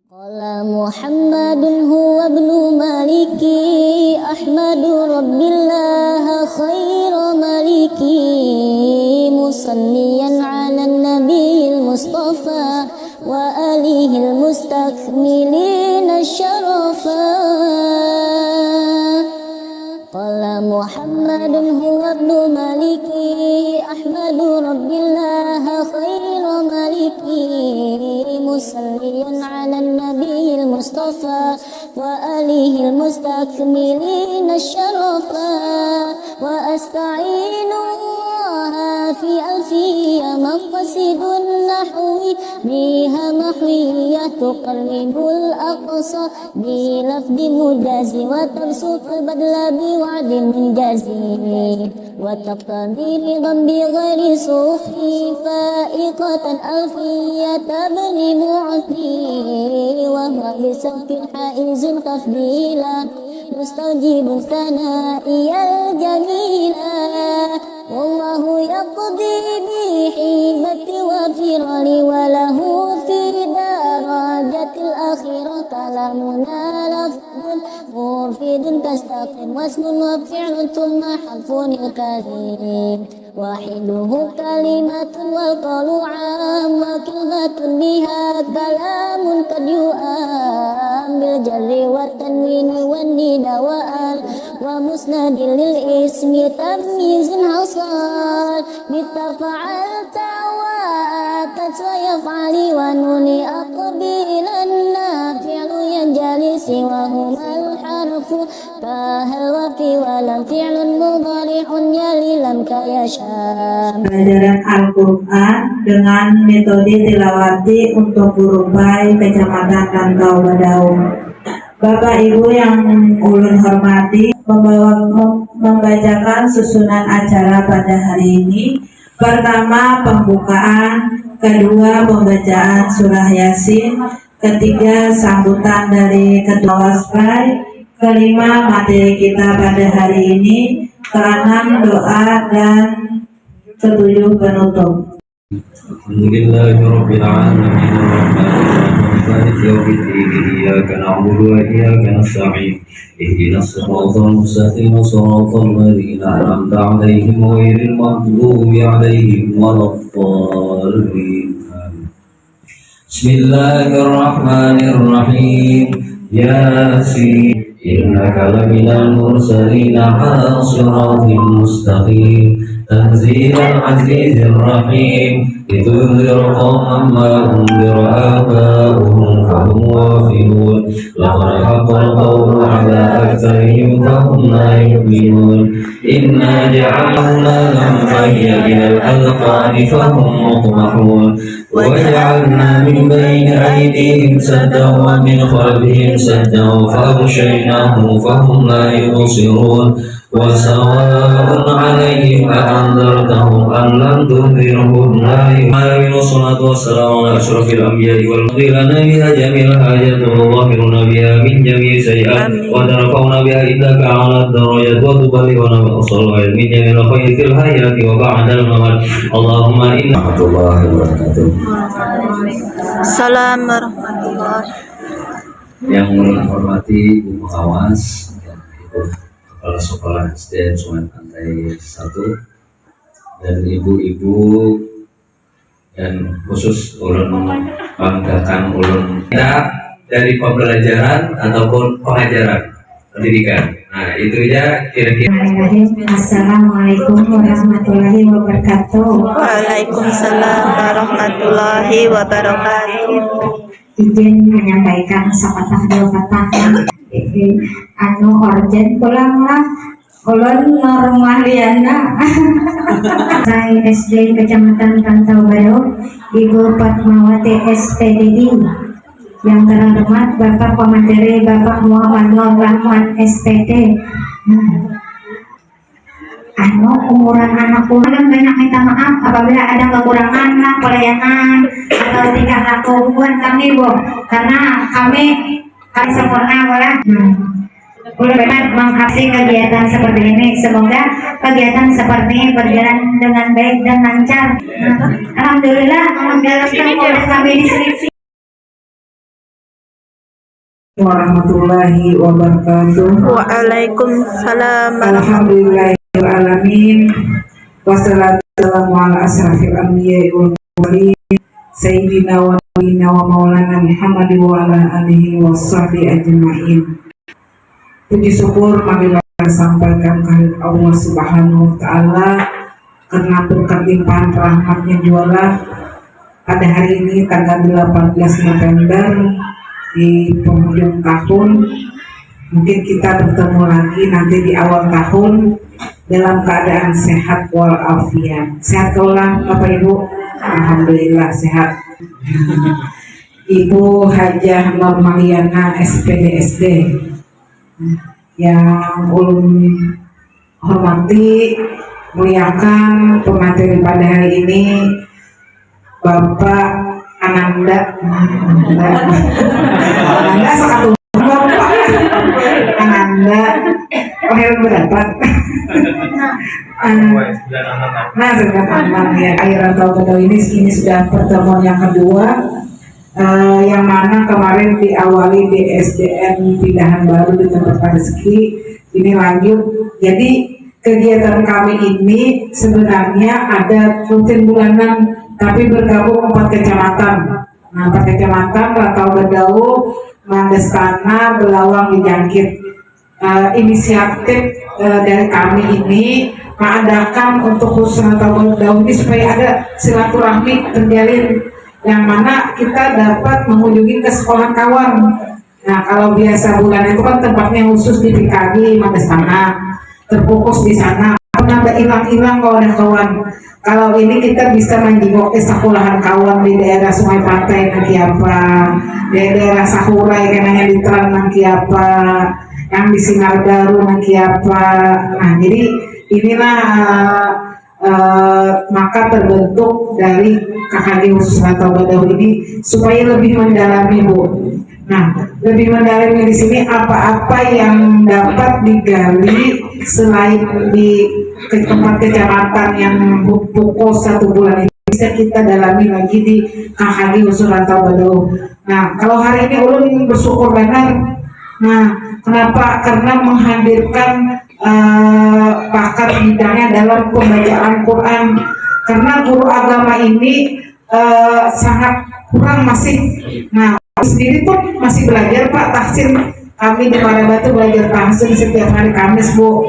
Qala Muhammadun huwa ibnu maliki ahmadu rabbillah khairu maliki musalliyan ala nabiyil mustafa wa alihil mustakmilina syarafa. Qala Muhammadun huwa ibnu maliki ahmadu rabbillah khairu maliki musalliyan ala nabiyil mustafa wa alihil mustakmilina syarafa wa asta'inu fi alfiyya maqasidun nahwi biha mahwiyah tuqarribul aqsa bi lafdi mujazi wa tarsuqul badla bi wa'din munjazi wa taqtadi ridhan bi ghairi sufi fa'iqatan alfiyya tabni mu'ti wa huwa bi sawtin haizun qafdila mustajibun sana'iyal jamila wallahu yaqdi bihibati wa firali walahu fi darajatil akhirah kalamuna lafdun mufidun tastaqim wasmun wa fi'lun thumma harfunil kalim wahiduhu kalimatun wal qalu am wa kalimatun biha kalamun kad yu'am bil jarri wa tanwini wan nida wa al wa musnadil lil ismi tamyizun hasal bitafa'alta wa atat wa yaf'ali wa nuni aqbilan nafi'lu yanjalisi wa humal harfu kahal wa fi wa lam fi'lun mudhari'un yali lam kayasham. Pelajaran Al-Quran dengan metode tilawati untuk Burupai, Kecamatan Rantau Badaung. Bapak Ibu yang ulun hormati, membacakan susunan acara pada hari ini. Pertama pembukaan, kedua pembacaan surah Yasin, ketiga sambutan dari Ketua Waspai, kelima materi kita pada hari ini, keenam doa, dan ketujuh penutup. Alhamdulillahirabbil alamin maliki yaumiddin iyyaka na'budu wa iyyaka nasta'in ihdinas siratal mustaqim siratal ladzina an'amta 'alaihim ghairil maghdubi 'alaihim waladdallin. Bismillahirrahmanirrahim. Yasin innaka laminal mursalin 'ala siratin mustaqim tanzilal azizir rahim litunzira qauman ma unzira aba'uhum fahum ghafilun laqad haqqal qawlu 'ala aktsarihim fahum la yu'minun inna ja'alna lahum bayyinal alqani fahum mutma'un wa ja'alna min bayni aydihim saddan wa min khalfihim saddan faghshaynahum fahum la yubsirun wa sawa'un 'alaihim a'anzartahum am lam tunzirhum la yu'minun. Wassalatu wassalamu ala asyrafil anbiya'i wal mursalin biha jamil hajat wa dhahiruna biha min jami'i sayyi'at wa tarfa'una biha indaka 'ala darajat wa tuballighuna bi aqsal min jamil khairi fil hayati wa ba'dal mamat. Allahumma inna warahmatullahi wabarakatuh. Salam warahmatullahi. Yang menghormati Ibu Pengawas, Ibu Kepala Sekolah SD Sungai Pantai 1 dan ibu-ibu, dan khusus ulun banggakan ulun kita dari pembelajaran ataupun pengajaran pendidikan. Nah itu ya kira-kira. Assalamualaikum warahmatullahi wabarakatuh. Waalaikumsalam warahmatullahi wabarakatuh. Izin menyampaikan sepatah dua patah. Orjen pulanglah ulun rumah Liana. Saya SD Kecamatan Rantau Badaung, Ibu Fatmawati SPDI. Yang terhormat Bapak Pemateri Bapak Muhammad Nur Rahman SPT. Umuran anak pulang banyak minta maaf apabila ada kekurangan pelayanan atau tingkah laku hubungan kami, Bu, karena kami sempurna, boleh. Benar menghasilkan kegiatan seperti ini. Semoga kegiatan seperti ini berjalan dengan baik dan lancar. Alhamdulillah menjelaskan oleh kami di sini. warahmatullahi wabarakatuh. Waalaikumsalam. Alhamdulillahirrahmanirrahim. Wassalatu wassalamu ala asrafil anbiya'i wal mursalin sayyidina wa nabiyina wa maulana Muhammad wa ala alihi washabihi ajma'in. Puji syukur marilah sampaikan kehadirat Allah Subhanahu wa taala karena berkat limpahan rahmatnya jualah pada hari ini tanggal 18 November di penghujung tahun. Mungkin kita bertemu lagi nanti di awal tahun dalam keadaan sehat walafiat. Sehat kaulah Bapak Ibu? Alhamdulillah sehat. Ibu Hajah Normaliana SPDSD yang ulun hormati, muliakan pemateri pada hari ini Bapak Ananda satu Bapak Ananda kemarin berdapat nah sudah aman ya. Akhiran tahun ini sudah pertemuan yang kedua, yang mana kemarin diawali di SDN Pindahan Baru di tempat rezeki, ini lanjut. Jadi kegiatan kami ini sebenarnya ada rutin bulanan tapi bergabung 4 kecamatan. Nah, 4 kecamatan Rantau Bedau, Mandestana, Belawang, Dijangkit. Inisiatif dari kami ini mengadakan untuk khusus Rantau Bedau ini supaya ada silaturahmi terjalin, yang mana kita dapat mengunjungi ke sekolah kawan. Nah, kalau biasa bulan itu kan tempatnya khusus di PKG, Mandestana, terfokus di sana. Pernah ada hilang-hilang kalau ada kawan. Kalau ini kita bisa menjenguk ke sekolahan kawan di daerah Sungai Pantai nanti apa, di daerah Sahurai kenanya di Teran nanti apa, yang di Sinar Daru nanti apa. Nah, jadi inilah maka terbentuk dari KKG khusus Rantau Bedau ini supaya lebih mendalami, Bu. Nah, lebih mendalami di sini apa-apa yang dapat digali selain di tempat kecamatan yang pukul 1 bulan ini bisa kita dalami lagi di KKG khusus Rantau Bedau. Nah, kalau hari ini ulun bersyukur benar. Nah, kenapa? Karena menghadirkan pakar bidangnya dalam pembacaan Quran. Karena guru agama ini sangat kurang masih. Nah, sendiri pun masih belajar Pak tahsin. Kami di Marabatu belajar tahsin setiap hari Kamis, Bu.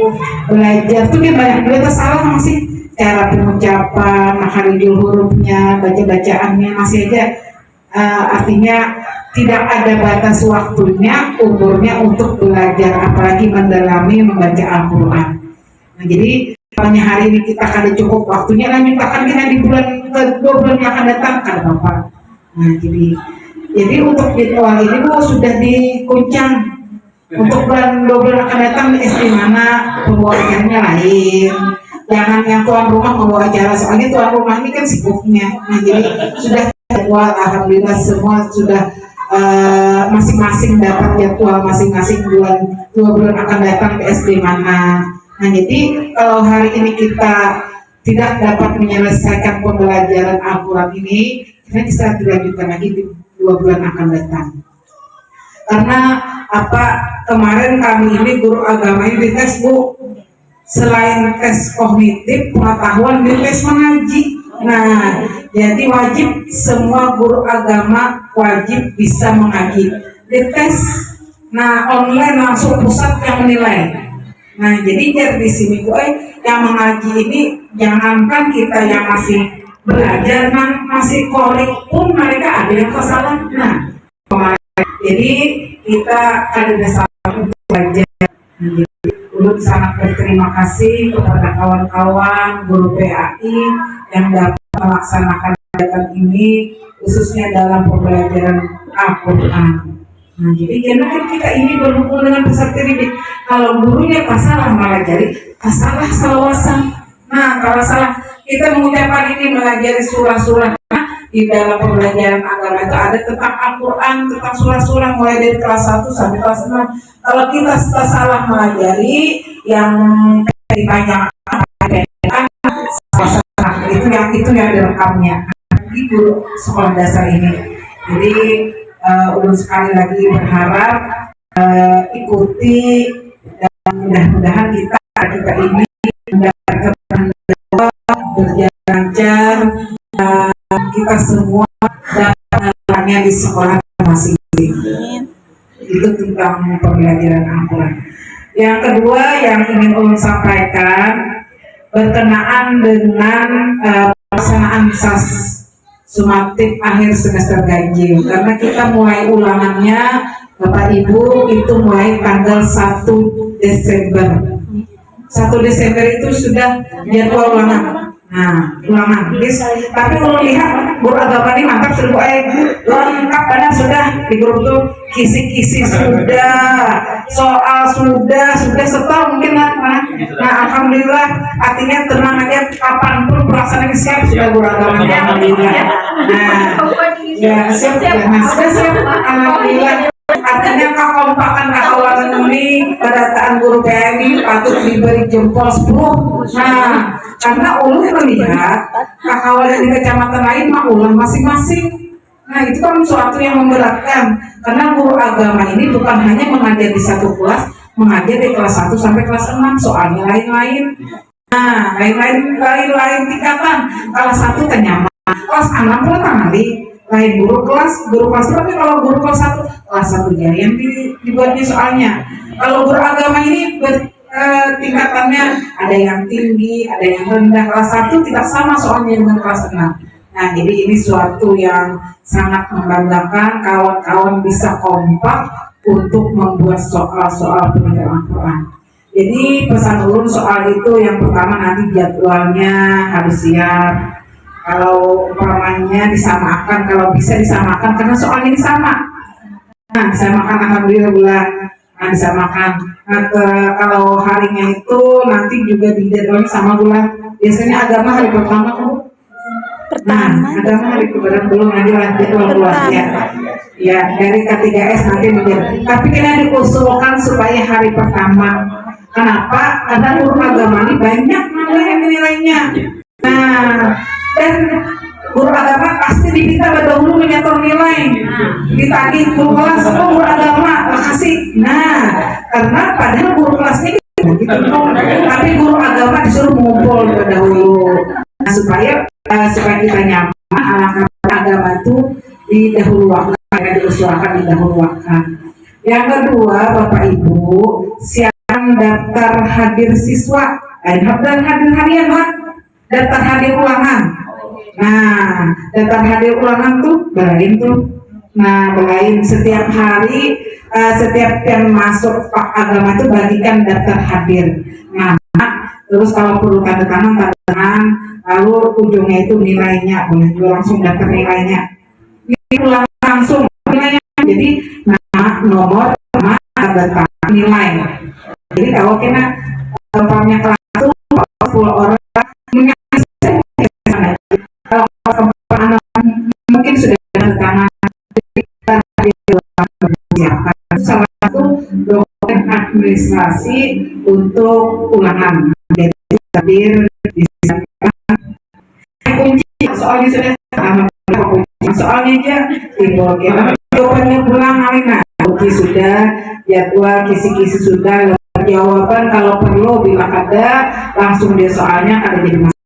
Belajar tuh dia banyak juga salah masih, cara pengucapan, makharijul hurufnya, baca-bacaannya masih aja. Artinya tidak ada batas waktunya, umurnya untuk belajar, apalagi mendalami membaca Al-Quran. Nah, jadi hanya hari ini kita akan cukup waktunya, lanjut akan kita di bulan kedua bulan yang akan datang kan Bapak. Nah, jadi untuk jadwal ini Bu sudah dikuncang. Untuk bulan 2 bulan akan datang di SD mana pembawa acaranya lain. Jangan yang tuan rumah membawa acara, soalnya tuan rumah ini kan sibuknya. Nah, jadi sudah jadwal, alhamdulillah semua sudah masing-masing dapat jadwal masing-masing bulan 2 bulan akan datang ke SD mana. Nah, jadi kalau hari ini kita tidak dapat menyelesaikan pembelajaran Al-Quran ini, kita bisa dilanjutkan lagi di 2 bulan akan datang. Karena kemarin kami ini guru agama ini dites, Bu, selain tes kognitif pengetahuan dites mengaji. Nah, jadi wajib semua guru agama wajib bisa mengaji. Dites, nah online langsung pusat yang menilai. Nah, jadi di sini Bu, yang mengaji ini jangankan kita yang masih belajar, masih korik pun mereka ada yang kesalahan. Nah, jadi kita ada dasar untuk belajar. Jadi ulun sangat berterima kasih kepada kawan-kawan guru PAI yang dapat melaksanakan kegiatan ini khususnya dalam pembelajaran Al-Quran. Nah, jadi karena kan kita ini berhubung dengan peserta didik. Kalau gurunya salah malah jadi salah salawasan. Nah, kalau salah kita mengucapkan ini mengajari surah-surah. Di dalam pembelajaran agama itu ada tentang Al-Quran, tentang surah-surah mulai dari kelas 1 sampai kelas 6. Kalau kita salah mengajari yang dipanjang itu yang direkamnya di guru sekolah dasar ini. Jadi ulun sekali lagi berharap ikuti, dan mudah-mudahan kita ini mendapatkan berjalan lancar, kita semua dapat mengalaminya di sekolah masing-masing. Itu tentang pembelajaran Al-Quran. Yang kedua yang ingin ulun sampaikan berkenaan dengan pelaksanaan SAS sumatif akhir semester ganjil, karena kita mulai ulangannya Bapak Ibu itu mulai tanggal 1 Desember. 1 Desember itu sudah jadwal ulangan. Nah, ulangan. Tapi kalau lihat guru agama ini mantap, sudah lengkap, karena sudah di grup tuh kisi-kisi sudah, soal sudah setor mungkin lah. Nah, alhamdulillah, artinya tenang aja, kapanpun pelaksanaan siap sudah guru agamanya, alhamdulillah. Nah, ya siap, nah sudah siap, alhamdulillah. Artinya kekompakan kawan ini kedatangan guru PMI patut diberi jempol 10. Nah, karena ulun melihat kawan di kecamatan lain mah ulah masing-masing. Nah, itu kan suatu yang memberatkan, karena guru agama ini bukan hanya mengajar di satu kelas, mengajar di kelas 1 sampai kelas 6, soalnya lain-lain. Nah, lain-lain tingkatan. Kelas 1 tanya kelas 6 pun tanggali lain guru kelas, tapi kalau guru kelas 1 ya yang dibuatnya soalnya. Kalau guru agama ini tingkatannya ada yang tinggi, ada yang rendah. Kelas 1 tidak sama soalnya dengan kelas 6. Nah, jadi ini suatu yang sangat membanggakan, kawan-kawan bisa kompak untuk membuat soal-soal pendidikan Al-Quran. Jadi pesan ulun soal itu yang pertama, nanti jadwalnya harus siap. Kalau umpamanya disamakan, kalau bisa disamakan karena soalnya ini sama. Nah, disamakan alhamdulillah. Nah, disamakan. Nah, kalau harinya itu nanti juga dijadwalnya sama bulan. Biasanya agama hari pertama kan? Nah, agama hari keberapa belum, nanti jadwal bulan ya. Ya, dari K3S nanti menjadi. Tapi kena diusulkan supaya hari pertama. Kenapa? Karena guru agama ini banyak nilainya. Nah, dan guru agama pasti diminta dahulu menyetor nilai, ditagih guru kelas, guru agama kasih. Nah, karena padahal guru kelasnya gitu, tapi guru agama disuruh mengumpul dahulu. Nah, supaya kita nyaman, alangkah agama itu didahulukan, diusulkan didahulukan. Yang kedua, Bapak Ibu, siapkan daftar hadir siswa, daftar hadir harian lah. Daftar hadir ulangan. Nah, daftar hadir ulangan tuh belain tuh. Nah, belain setiap hari, setiap yang masuk Pak Agama tuh bagikan daftar hadir. Nah, terus kalau perlu tanda tangan, lalu ujungnya itu nilainya, boleh juga langsung daftar nilainya. Ini ulangan langsung nilainya. Jadi nama, nomor, sama tanda tangan, nilai. Jadi kalau kena umpamanya kelas itu 10 orang mungkin sudah ada tangan salah satu dokumen administrasi untuk ulangan. Jadi hadir disiapkan kunci soalnya sudah soalnya aja jawabannya pulang hari kunci sudah, jadwal kisi-kisi sudah, jawaban kalau perlu bila ada langsung dia soalnya ada jadi masalah.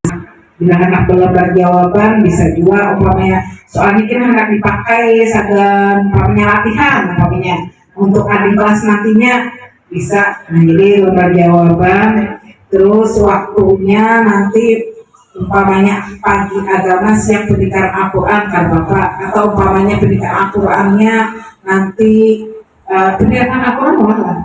Bila hendak belajar jawaban bisa juga umpamanya soalnya kita hendak dipakai sagan umpamanya latihan umpamanya untuk adik kelas nantinya bisa. Nah, jadi belajar jawaban terus waktunya nanti umpamanya pagi agama siap pendidikan Al-Quran kan Bapak, atau umpamanya pendidikan Al-Qurannya nanti pendidikan Al-Quran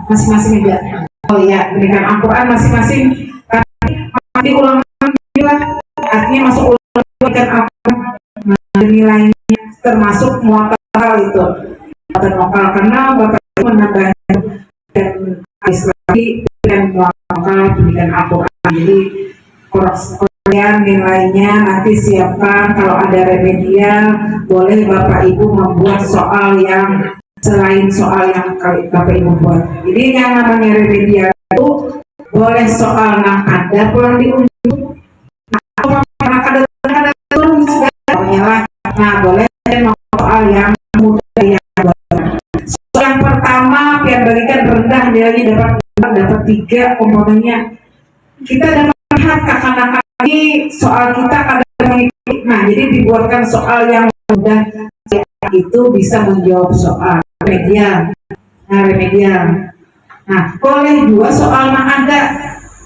masing-masing aja. Oh iya, pendidikan Al-Quran masing-masing tapi nanti ulangan juga. Artinya masuk ulangan Al-Quran nilainya termasuk muatal itu muatal lokal, karena Bapak Ibu menambahkan dan lagi dan muatal pendidikan Al-Quran. Jadi kalian nilainya nanti siapkan, kalau ada remedial boleh Bapak Ibu membuat soal yang selain soal yang Bapak Ibu buat. Jadi yang namanya remedial itu boleh soal yang ada pulang diunjuk. Nah, boleh soal yang mudah yang pertama biar bagi lagi dapat 2, dapat 3, umpamanya kita dapat lihat kakak-kakak ini soal kita kadang mengikuti. Nah, jadi dibuatkan soal yang mudah itu bisa menjawab soal remedial. Nah, remedial. Nah, boleh 2 soal ada,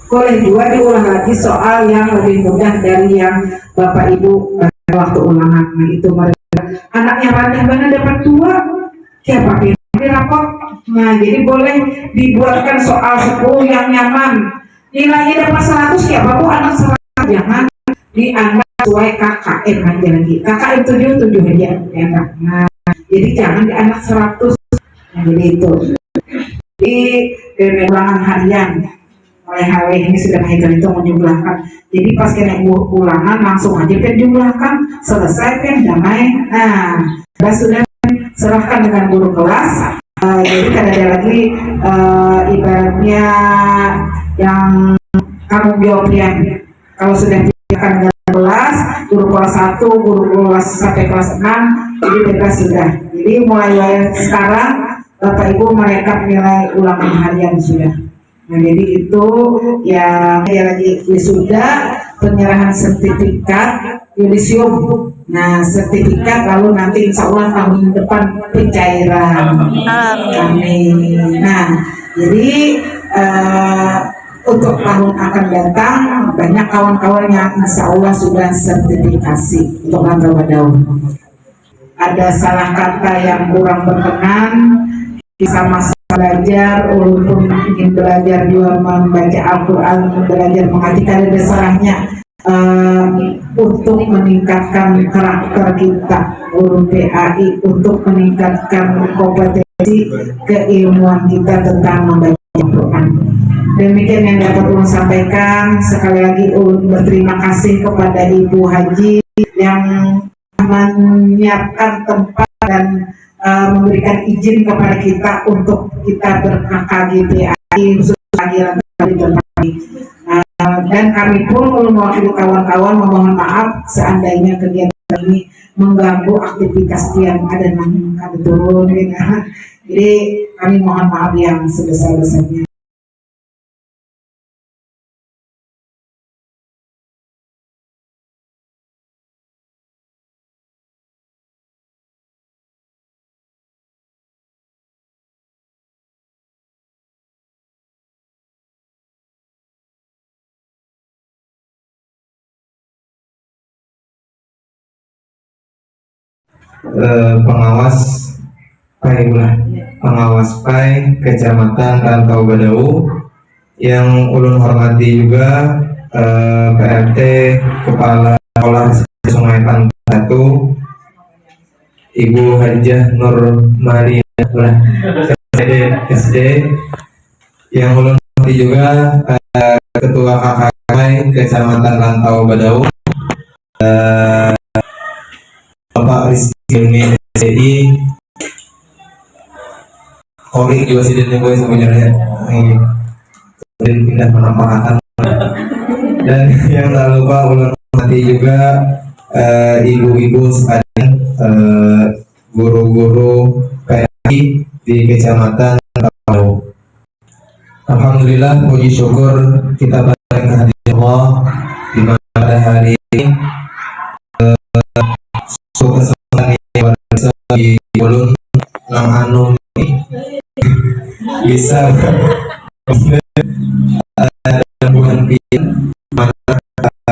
boleh 2 diulang lagi soal yang lebih mudah dari yang Bapak Ibu pada waktu ulangan. Nah, itu mereka anak yang rajin mana dapat 2, siapa pilih rapor. Nah, jadi boleh dibuatkan soal 10 yang nyaman. Nilainya dapat 100, siapa bu anak 100, jangan dianggap sesuai KKM aja lagi. KKM 7 aja ya kan. Nah, jadi jangan dianak 100. Nah, jadi itu. Di ulangan harian oleh HW ini sudah menghitung menjumlahkan. Jadi pas kena ulangan langsung aja penjumlahkan, selesai kan damai. Nah, sudah serahkan dengan guru kelas. Jadi kan ada lagi ibaratnya yang kamu jawab yang kalau sudah diberikan dengan kelas, guru kelas 1, guru kelas sampai kelas 6, jadi bebas sudah. Jadi mulai sekarang Bapak Ibu merekap nilai ulangan harian sudah. Nah, jadi itu yang lagi wisuda, penyerahan sertifikat yudisium. Nah, sertifikat lalu nanti insya Allah tahun depan pencairan. Amin. Nah, jadi untuk tahun akan datang banyak kawan-kawan yang insya Allah sudah sertifikasi untuk Rantau Badau. Ada salah kata yang kurang berkenan, sama-sama belajar, walaupun ingin belajar juga membaca Al-Quran, belajar mengaji, ada dasarnya untuk meningkatkan karakter kita, guru PAI, untuk meningkatkan kompetensi keilmuan kita tentang membaca Al-Quran. Demikian yang dapat Ulun sampaikan. Sekali lagi Ulun berterima kasih kepada Ibu Haji yang menyiapkan tempat dan memberikan izin kepada kita untuk kita ber-KKGPAI khusus panggilan di tempat ini. Dan kami pun mewakili kawan-kawan memohon maaf seandainya kegiatan ini mengganggu aktivitas yang ada nanti turun. Jadi kami mohon maaf yang sebesar-besarnya. Pengawas PAI pengawas PAI Kecamatan Rantau Badau yang ulun hormati juga PRT Kepala Sekolah Sungai Pantai 1 Ibu Hajah Nur Maria SD yang ulun hormati juga Ketua KKP Kecamatan Rantau Badau Bapak Rizky SDI Kori juga sidin gue sebenarnya dan pindah penampakan dan yang tak lupa ulun hormati juga ibu-ibu sekalian guru-guru PAI di Kecamatan Rantau. Alhamdulillah, puji syukur kita berikan kehadiran Allah di mana pada hari ini kesempatan yang berasa di ulun nang anu ini bisa ada bulan pian maka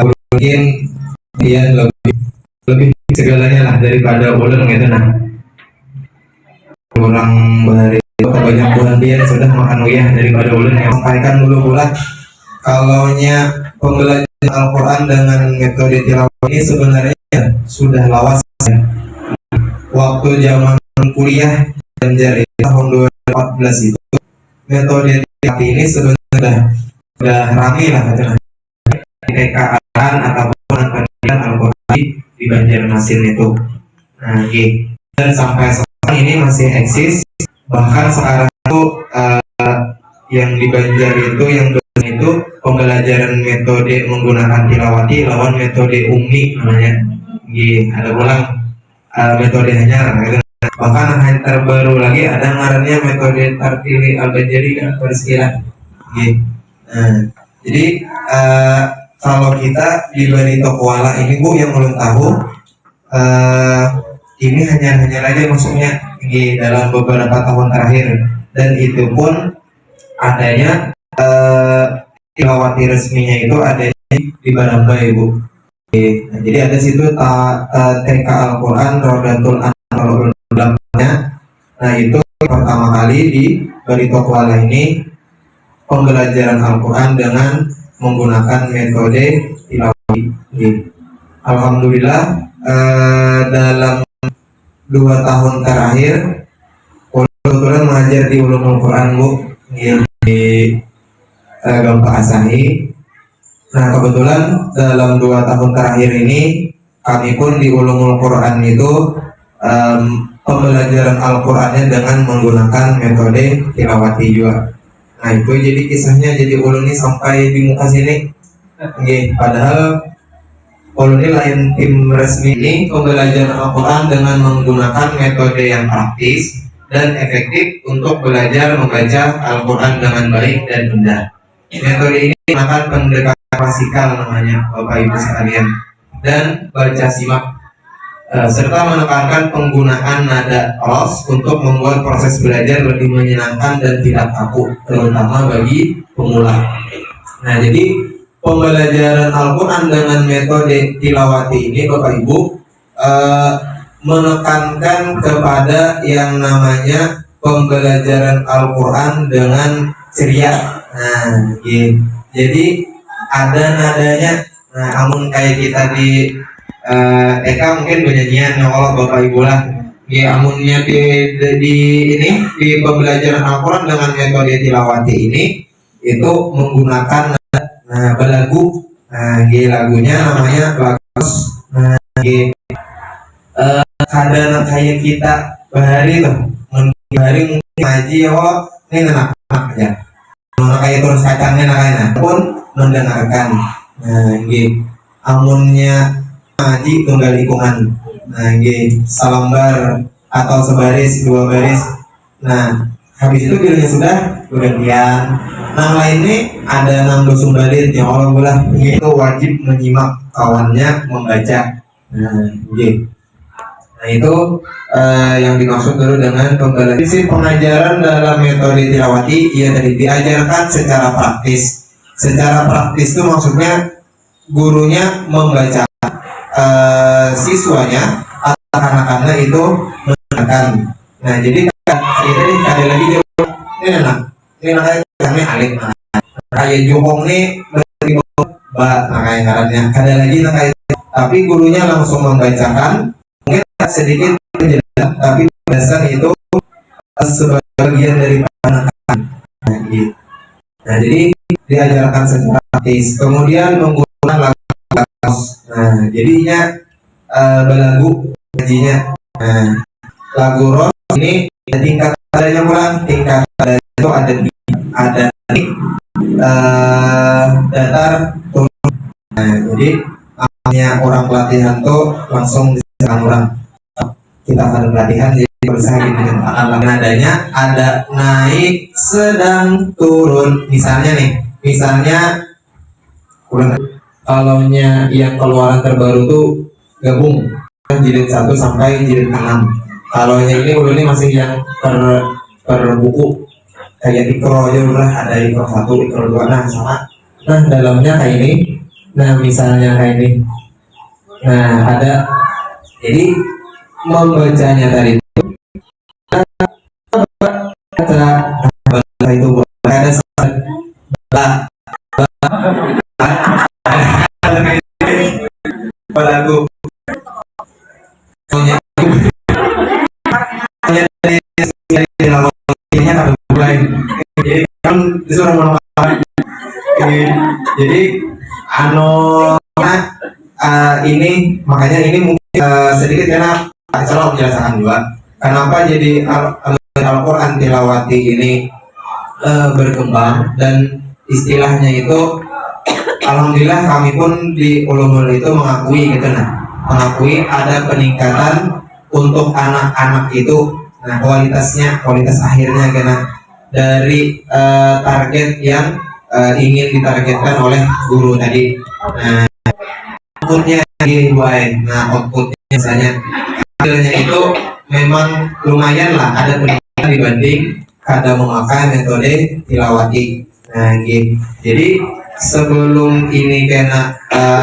mungkin pian lebih segalanya lah daripada ulun gitu nah kurang bahari banyak bulan pian sudah makan uyah daripada ulun yang sampaikan dulu pula kalaunya pembelajaran Al-Quran dengan metode tilawah ini sebenarnya sudah lawas ya. Waktu zaman kuliah dan tahun 2014 itu metode tilawah ini sebenarnya sudah ramai lah katanya TKA-an ataupun pendidikan Al-Quran di Banjarmasin itu. Nah, gitu. Dan sampai sekarang ini masih eksis. Bahkan sekarang itu yang di Banjar itu pembelajaran metode menggunakan tilawati lawan metode ummi namanya. Ada ulang metode hanya Bahkan yang terbaru lagi ada ngarannya metode Tartili Al-Bajali kan peristilah. Nah, jadi kalau kita di Barito Kuala ini Bu yang belum tahu, ini hanya aja maksudnya dalam beberapa tahun terakhir, dan itu pun adanya tilawati resminya itu adanya di Baramba Ibu. Nah, jadi ada situ TK Al-Quran Rodatul Anwar. Nah itu pertama kali di Barito Kuala ini pembelajaran Al-Quran dengan menggunakan metode tilawati. Alhamdulillah dalam 2 tahun terakhir kebetulan mengajar di Ulumul Quran Bu di Gampang Asahi. Nah kebetulan dalam 2 tahun terakhir ini kami pun di Ulumul Quran itu pembelajaran Al-Qurannya dengan menggunakan metode tilawati juga. Nah itu jadi kisahnya, jadi ulun ini sampai di muka sini. Padahal ulun ini lain tim resmi ini pembelajaran Al-Quran dengan menggunakan metode yang praktis dan efektif untuk belajar membaca Al-Quran dengan baik dan benar. Metode ini menggunakan pendekatan klasikal namanya Bapak Ibu sekalian, dan baca simak serta menekankan penggunaan nada ros untuk membuat proses belajar lebih menyenangkan dan tidak kaku, terutama bagi pemula. Nah jadi pembelajaran Al-Quran dengan metode tilawati ini Bapak Ibu menekankan kepada yang namanya pembelajaran Al-Quran dengan ceria. Nah jadi ada nadanya. Nah amun kayak kita di Eka mungkin penyanyian ya Allah Bapak Ibu lah. Amunnya di pembelajaran Al-Quran dengan metode tilawati ini itu menggunakan belagu. Nah lagunya namanya lagu. Nah kadang kayak kita bahari tuh bahari mungkin ngaji ya Allah ini enak aja. Mana kayak terus kacangnya nakanya pun mendengarkan. Nah amunnya ngaji tunggal ikungan. Nah salambar atau sebaris 2 baris. Nah habis itu bilangnya sudah gantian. Nah lainnya ada nanggo sumbalit yang Allah belah itu wajib menyimak kawannya membaca. Nah itu yang dimaksud dulu dengan pembelajaran. Prinsip pengajaran dalam metode tilawati ia tadi diajarkan secara praktis. Secara praktis itu maksudnya gurunya membaca siswanya atau anak-anak itu mendengarkan. Nah jadi ini ada lagi ini enak kami alik kayak jokong nih kayak ngarannya ada lagi kayak, tapi gurunya langsung membacakan mungkin sedikit menjelaskan, tapi dasar itu sebagian dari anak-anak. Nah jadi diajarkan secara praktis, kemudian menggunakan lagu. Nah jadinya belagu ngajinya. Nah lagu ros ini tingkat adanya kurang, tingkat adanya itu ada datar turun. Nah jadi hanya orang pelatihan tuh langsung diserang orang, kita akan pelatihan jadi berusaha dengan nadanya ada naik sedang turun. Misalnya kurang. Kalaunya yang keluaran terbaru tuh gabung jilid 1 sampai jilid 6. Kalaunya ini udah ini masih yang per buku kayak ikro aja udah ada ikro 1, ikro 2 nah sama. Nah dalamnya kayak ini. Nah misalnya kayak ini. Nah ada jadi membacanya tadi itu ada lagu jadi kan disuruh menolak. Jadi ini makanya ini mungkin sedikit karena saya menjelaskan juga kenapa jadi Al-Quran tilawati ini berkembang, dan istilahnya itu alhamdulillah kami pun di Ulumul itu mengakui gitu, mengakui ada peningkatan untuk anak-anak itu, nah kualitas akhirnya kena dari target yang ingin ditargetkan oleh guru tadi. Nah, outputnya outputnya misalnya hasilnya itu memang lumayan lah, ada peningkatan dibanding kada memakai metode tilawati. Nah, gitu. Jadi sebelum ini kena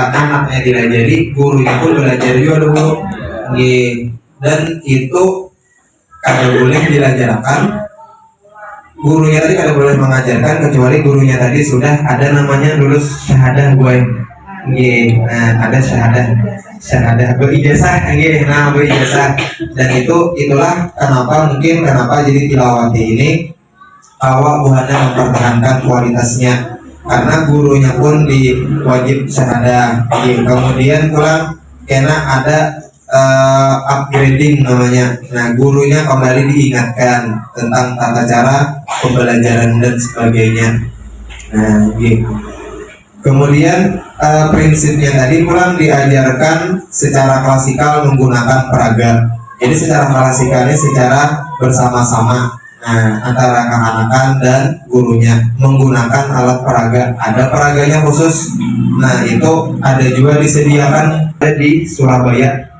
anaknya dilajari, gurunya pun belajar juga dulu, gitu. Dan itu kada boleh dilajarkan. Gurunya tadi kada boleh mengajarkan kecuali gurunya tadi sudah ada namanya lulus syahadah gue. Nah, ada syahadah berijazah, berijazah. Dan itulah kenapa jadi tilawati ini awak buahnya mempertahankan kualitasnya, karena gurunya pun diwajib syahadah. Kemudian pulang kena ada upgrading namanya. Nah, gurunya kembali diingatkan tentang tata cara pembelajaran dan sebagainya. Nah, gitu. Kemudian prinsipnya tadi pulang diajarkan secara klasikal menggunakan peraga. Jadi secara klasikalnya secara bersama-sama, antara kekanakan dan gurunya menggunakan alat peraga. Ada peraganya khusus. Nah, itu ada juga disediakan di Surabaya.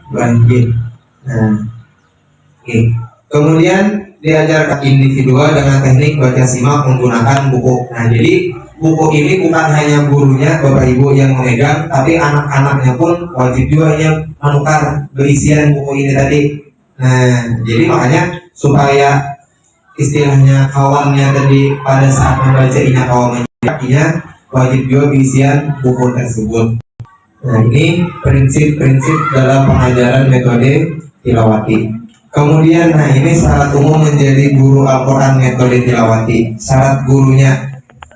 Kemudian diajarkan individual dengan teknik baca simak menggunakan buku. Nah, jadi buku ini bukan hanya gurunya, bapak ibu yang memegang, tapi anak-anaknya pun wajib juga yang menukar berisian buku ini tadi. Nah, jadi makanya supaya istilahnya kawannya tadi pada saat membacanya kawannya wajib juga berisian buku tersebut. Nah, ini prinsip-prinsip dalam pengajaran metode tilawati. Kemudian, nah ini syarat umum menjadi guru Al-Quran metode tilawati. Syarat gurunya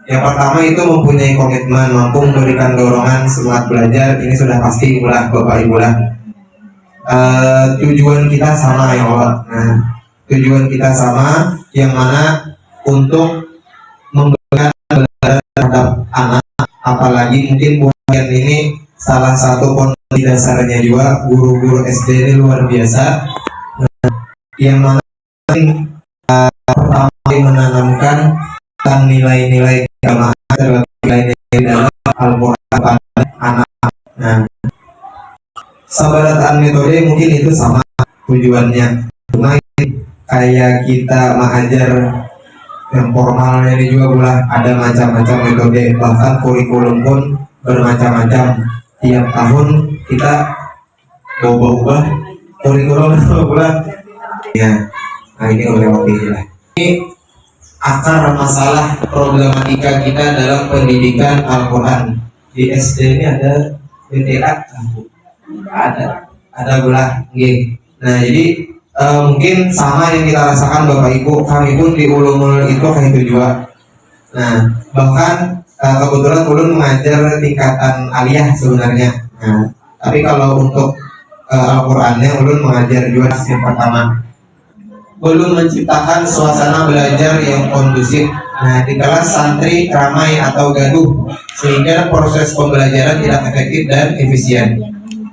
yang pertama itu mempunyai komitmen, mampu memberikan dorongan semangat belajar. Ini sudah pasti ulah bapak ibu lah. Tujuan kita sama ya Allah. Nah, tujuan kita sama, yang mana untuk memberikan belajar terhadap anak, apalagi mungkin bukan ini salah satu fondasi dasarnya juga guru-guru SD ini luar biasa. Yang mana pertama menanamkan tentang nilai-nilai agama, terlebih nilai-nilai dalam Al-Quran pada anak. Nah, sabarataan metode mungkin itu sama tujuannya. Cuma kayak kita mengajar yang formalnya ini juga pula ada macam-macam metode, bahkan kurikulum pun bermacam-macam. Tiap tahun kita ubah-ubah kurikulum pula. Ya, nah ini melewati lah. Ini akar masalah problematika kita dalam pendidikan Al-Quran. Di SD ini ada BTA, ada belah. Nah, jadi mungkin sama yang kita rasakan bapak ibu, kami pun di Ulumul itu kayak itu juga. Nah, bahkan kebetulan ulun mengajar tingkatan aliyah sebenarnya. Nah, tapi kalau untuk Al-Qurannya ulun mengajar juga yang pertama. Belum menciptakan suasana belajar yang kondusif. Nah, di kelas santri ramai atau gaduh sehingga proses pembelajaran tidak efektif dan efisien.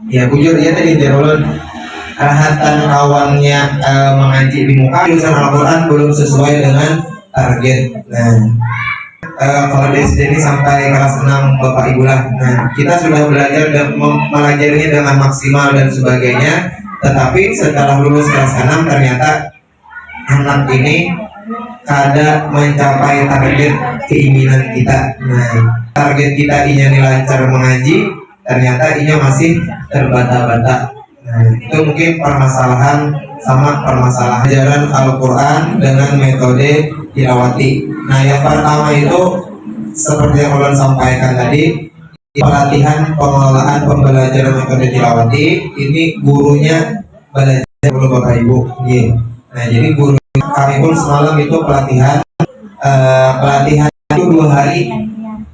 Ya bujur ya tadi ulun rahatan kawannya mengaji di muka jurusan Al-Quran belum sesuai dengan target. Nah, kalau di SD ini sampai kelas 6 bapak ibu lah. Nah, kita sudah belajar dan mempelajarinya dengan maksimal dan sebagainya. Tetapi setelah lulus kelas 6 ternyata anak ini kada mencapai target keinginan kita. Nah, target kita ini lancar mengaji, ternyata ini masih terbata-bata. Nah, itu mungkin permasalahan ajaran Al-Quran dengan metode tilawati. Nah, yang pertama itu seperti yang ulun sampaikan tadi, pelatihan pengelolaan pembelajaran metode tilawati. Ini gurunya belajar dulu bapak ibu. Nah, jadi guru kami pun semalam itu pelatihan itu 2 hari.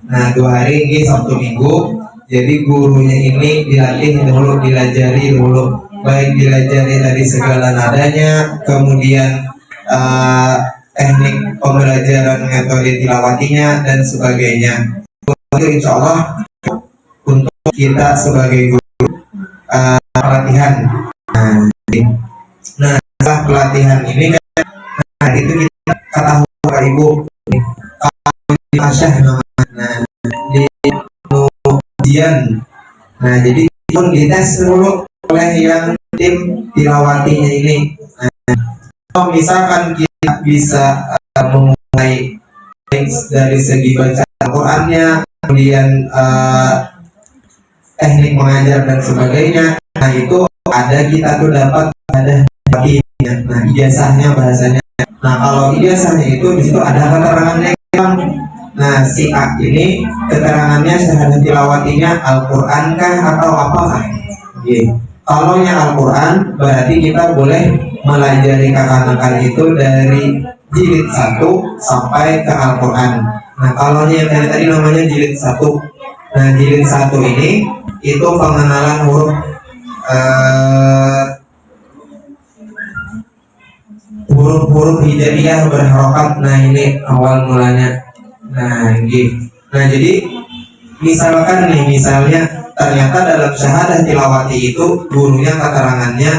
Nah, 2 hari ini Sabtu Minggu. Jadi gurunya ini dilatih dulu, dilajari dulu, baik dilajari dari segala nadanya, kemudian teknik pembelajaran metode tilawatinya dan sebagainya. Itu insya Allah untuk kita sebagai guru pelatihan. Nah, Nah, setelah pelatihan ini kan, nah itu kita ketahui Bapak Ibu, di Asyah namanya. Nah, di ujian. Nah, jadi pun dites dulu oleh yang tim tilawatinya ini. Nah, kalau misalkan kita bisa memulai dari segi baca Al-Qur'annya, kemudian teknik mengajar dan sebagainya. Nah, itu ada kita tuh dapat ada nah ijazahnya bahasanya. Nah, kalau ijazahnya itu di situ ada keterangannya. Nah, si A ini keterangannya syahadat tilawatinya Al-Qur'an kah atau apakah? Gitu. Kalau yang Al-Quran berarti kita boleh melajari kekanakan itu dari jilid 1 sampai ke Al-Quran. Nah, kalau yang tadi namanya jilid 1. Nah, jilid 1 ini itu pengenalan huruf huruf-huruf hijaiyah berharokat. Nah, ini awal mulanya. Nah, gitu. Nah, jadi misalkan nih, misalnya ternyata dalam syahadah tilawati itu gurunya keterangannya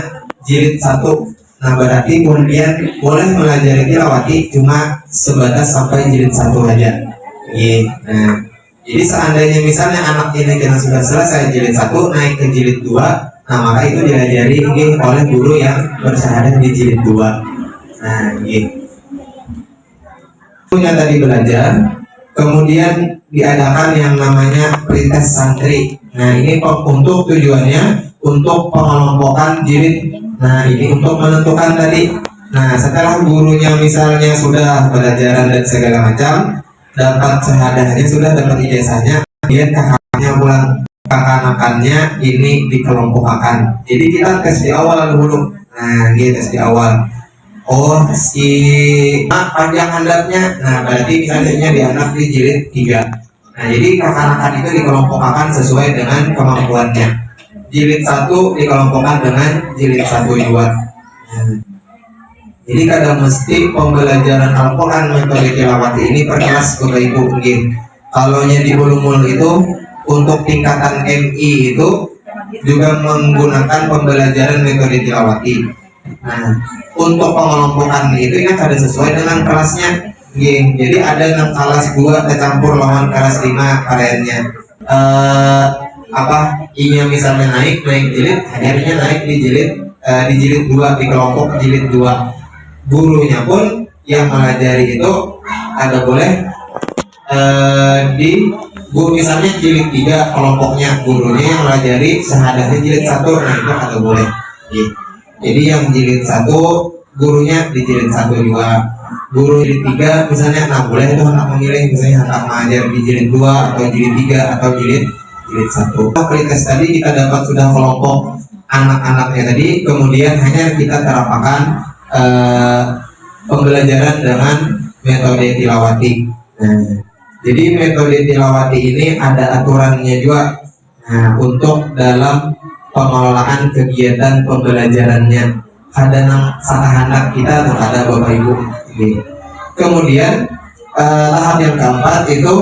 jilid 1. Nah, berarti kemudian boleh melajari tilawati cuma sebatas sampai jilid 1 aja. Nah, jadi seandainya misalnya anak ini kena sudah selesai jilid 1 naik ke jilid 2, nah maka itu diajari oleh guru yang bersyahadah di jilid 2. Nah, gitu. Punya tadi belajar, kemudian diadakan yang namanya pretest santri. Nah, ini untuk tujuannya untuk pengelompokan jilid. Nah, ini untuk menentukan tadi. Nah, setelah gurunya misalnya sudah pelajaran dan segala macam, dapat syahadahnya, sudah dapat ijazahnya, kemudian kakaknya pulang, kakak-kakaknya ini dikelompokkan. Jadi kita tes di awal dulu. Nah, dia tes di awal. Oh, si panjang handapnya. Nah, berarti misalnya di anak di jilid 3. Nah, jadi kakak-kakak itu dikelompokkan sesuai dengan kemampuannya. Jilid 1 dikelompokkan dengan jilid 1 juga. Jadi kadang mesti pembelajaran Al-Quran metode tilawati ini per kelas Bapak Ibu. Kalau di Ulumul itu untuk tingkatan MI itu juga menggunakan pembelajaran metode tilawati. Nah, untuk pengelompokan itu kan ada sesuai dengan kelasnya. Jadi ada yang kelas 2 tercampur lawan kelas 5 variannya. I-nya misalnya naik jilid, R-nya naik di jilid 2, di kelompok jilid 2. Gurunya pun yang mengajari itu ada boleh di guru misalnya jilid 3 kelompoknya, gurunya yang mengajari sehadahnya jilid 1. Nah, itu ada boleh. Jadi yang jilid 1 gurunya di jilid 1 juga. Guru jilid 3 misalnya, nah boleh itu anak memilih misalnya anak mengajar di jilid 2 atau jilid 3 atau jilid 1. Pretest tadi kita dapat sudah kelompok anak-anaknya tadi, kemudian hanya kita terapkan pembelajaran dengan metode tilawati. Nah, jadi metode tilawati ini ada aturannya juga. Nah, untuk dalam pengelolaan kegiatan pembelajarannya ada anak kita atau ada Bapak Ibu. Kemudian tahap yang keempat itu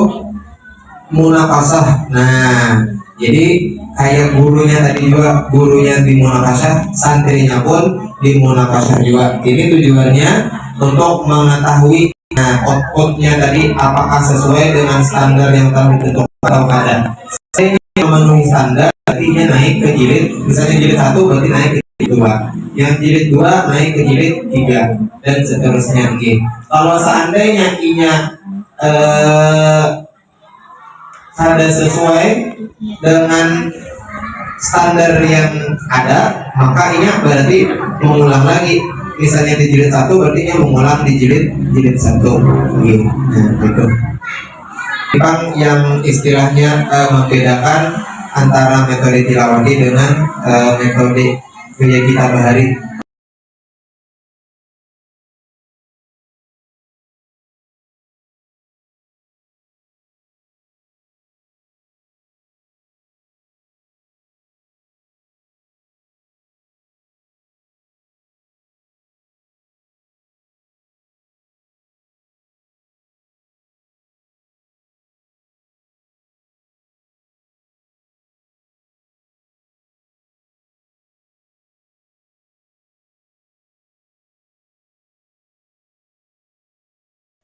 munakasah. Nah, jadi kayak gurunya tadi juga, gurunya di munakasah, santrinya pun di munakasah juga. Ini tujuannya untuk mengetahui outputnya tadi apakah sesuai dengan standar yang telah ditentukan atau kada. Memenuhi standar artinya naik ke jilid, misalnya jilid 1 berarti naik ke jilid 2, yang jilid 2 naik ke jilid 3 dan seterusnya. Kalau seandainya I-nya ada sesuai dengan standar yang ada, maka I-nya berarti mengulang lagi. Misalnya di jilid 1 berarti mengulang di jilid 1. Nah, gitu. Yang istilahnya membedakan antara metode tilawati dengan metode kerja kita bahari.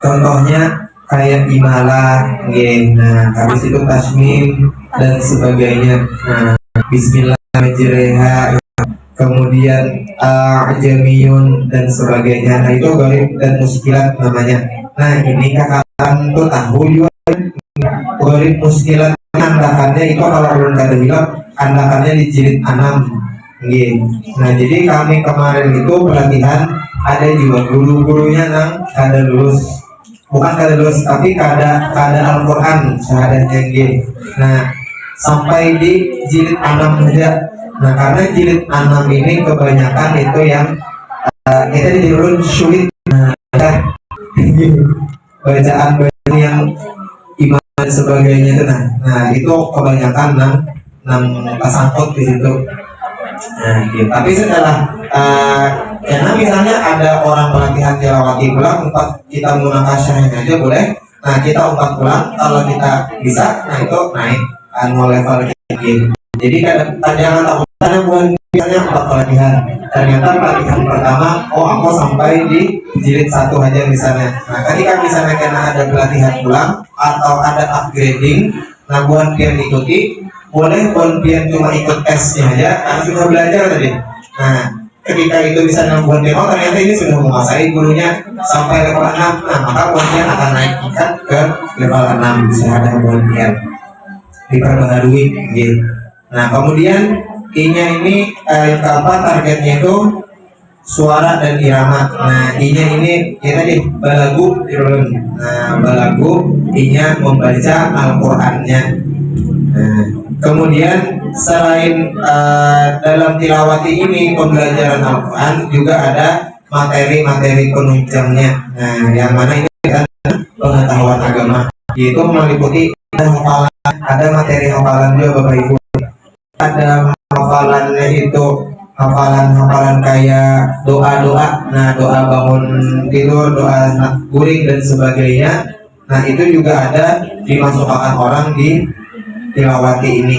Contohnya kayak imalah, nah habis itu tasmim dan sebagainya. Nah, Bismillah majreha, kemudian ajamiyun dan sebagainya. Nah itu gharib dan muskilat namanya. Nah ini kakak tuh tahu juga gharib muskilat andakannya itu kalau belum kada hilang andakannya di jilid 6. Nah jadi kami kemarin itu pelatihan ada juga guru-gurunya yang kada lulus, bukan kada lulus tapi kada Al-Quran syahadahnya Nah sampai di jilid 6 saja. Nah karena jilid 6 ini kebanyakan itu yang kita dijulun sulit, bacaan yang iman dan sebagainya itu. Nah itu kebanyakan nang tersangkut di situ. Nah, gitu. Tapi setelah karena misalnya ada orang pelatihan tilawati pulang, kita munakasyahnya aja boleh. Nah kita umpat pulang kalau kita bisa, nah itu naik level gitu. Jadi jangan takut karena bukan misalnya untuk pelatihan. Ternyata pelatihan pertama, aku sampai di jilid 1 aja misalnya. Nah ketika misalnya karena ada pelatihan pulang atau ada upgrading, nah buat pian ikuti, boleh buat pian cuma ikut tesnya aja, karena sudah belajar tadi. Nah ketika itu bisa buat pian, ternyata ini sudah menguasai gurunya sampai level 6, nah maka buat pian akan naik tingkat ke level 6, bisa ada buat pian diperbaharui gitu. Nah kemudian I-nya ini yang keempat targetnya itu suara dan irama. Nah I-nya ini ya tadi balagu. Nah balagu I-nya membaca Al-Qur'annya. Nah kemudian selain dalam tilawati ini pembelajaran Al-Qur'an juga ada materi-materi penunjangnya. Nah yang mana ini kan pengetahuan agama, yaitu meliputi ada materi hafalan juga Bapak Ibu. Ada hafalannya itu hafalan kayak doa-doa. Nah doa bangun tidur, doa guring dan sebagainya. Nah itu juga ada dimasukkan orang di tilawati ini.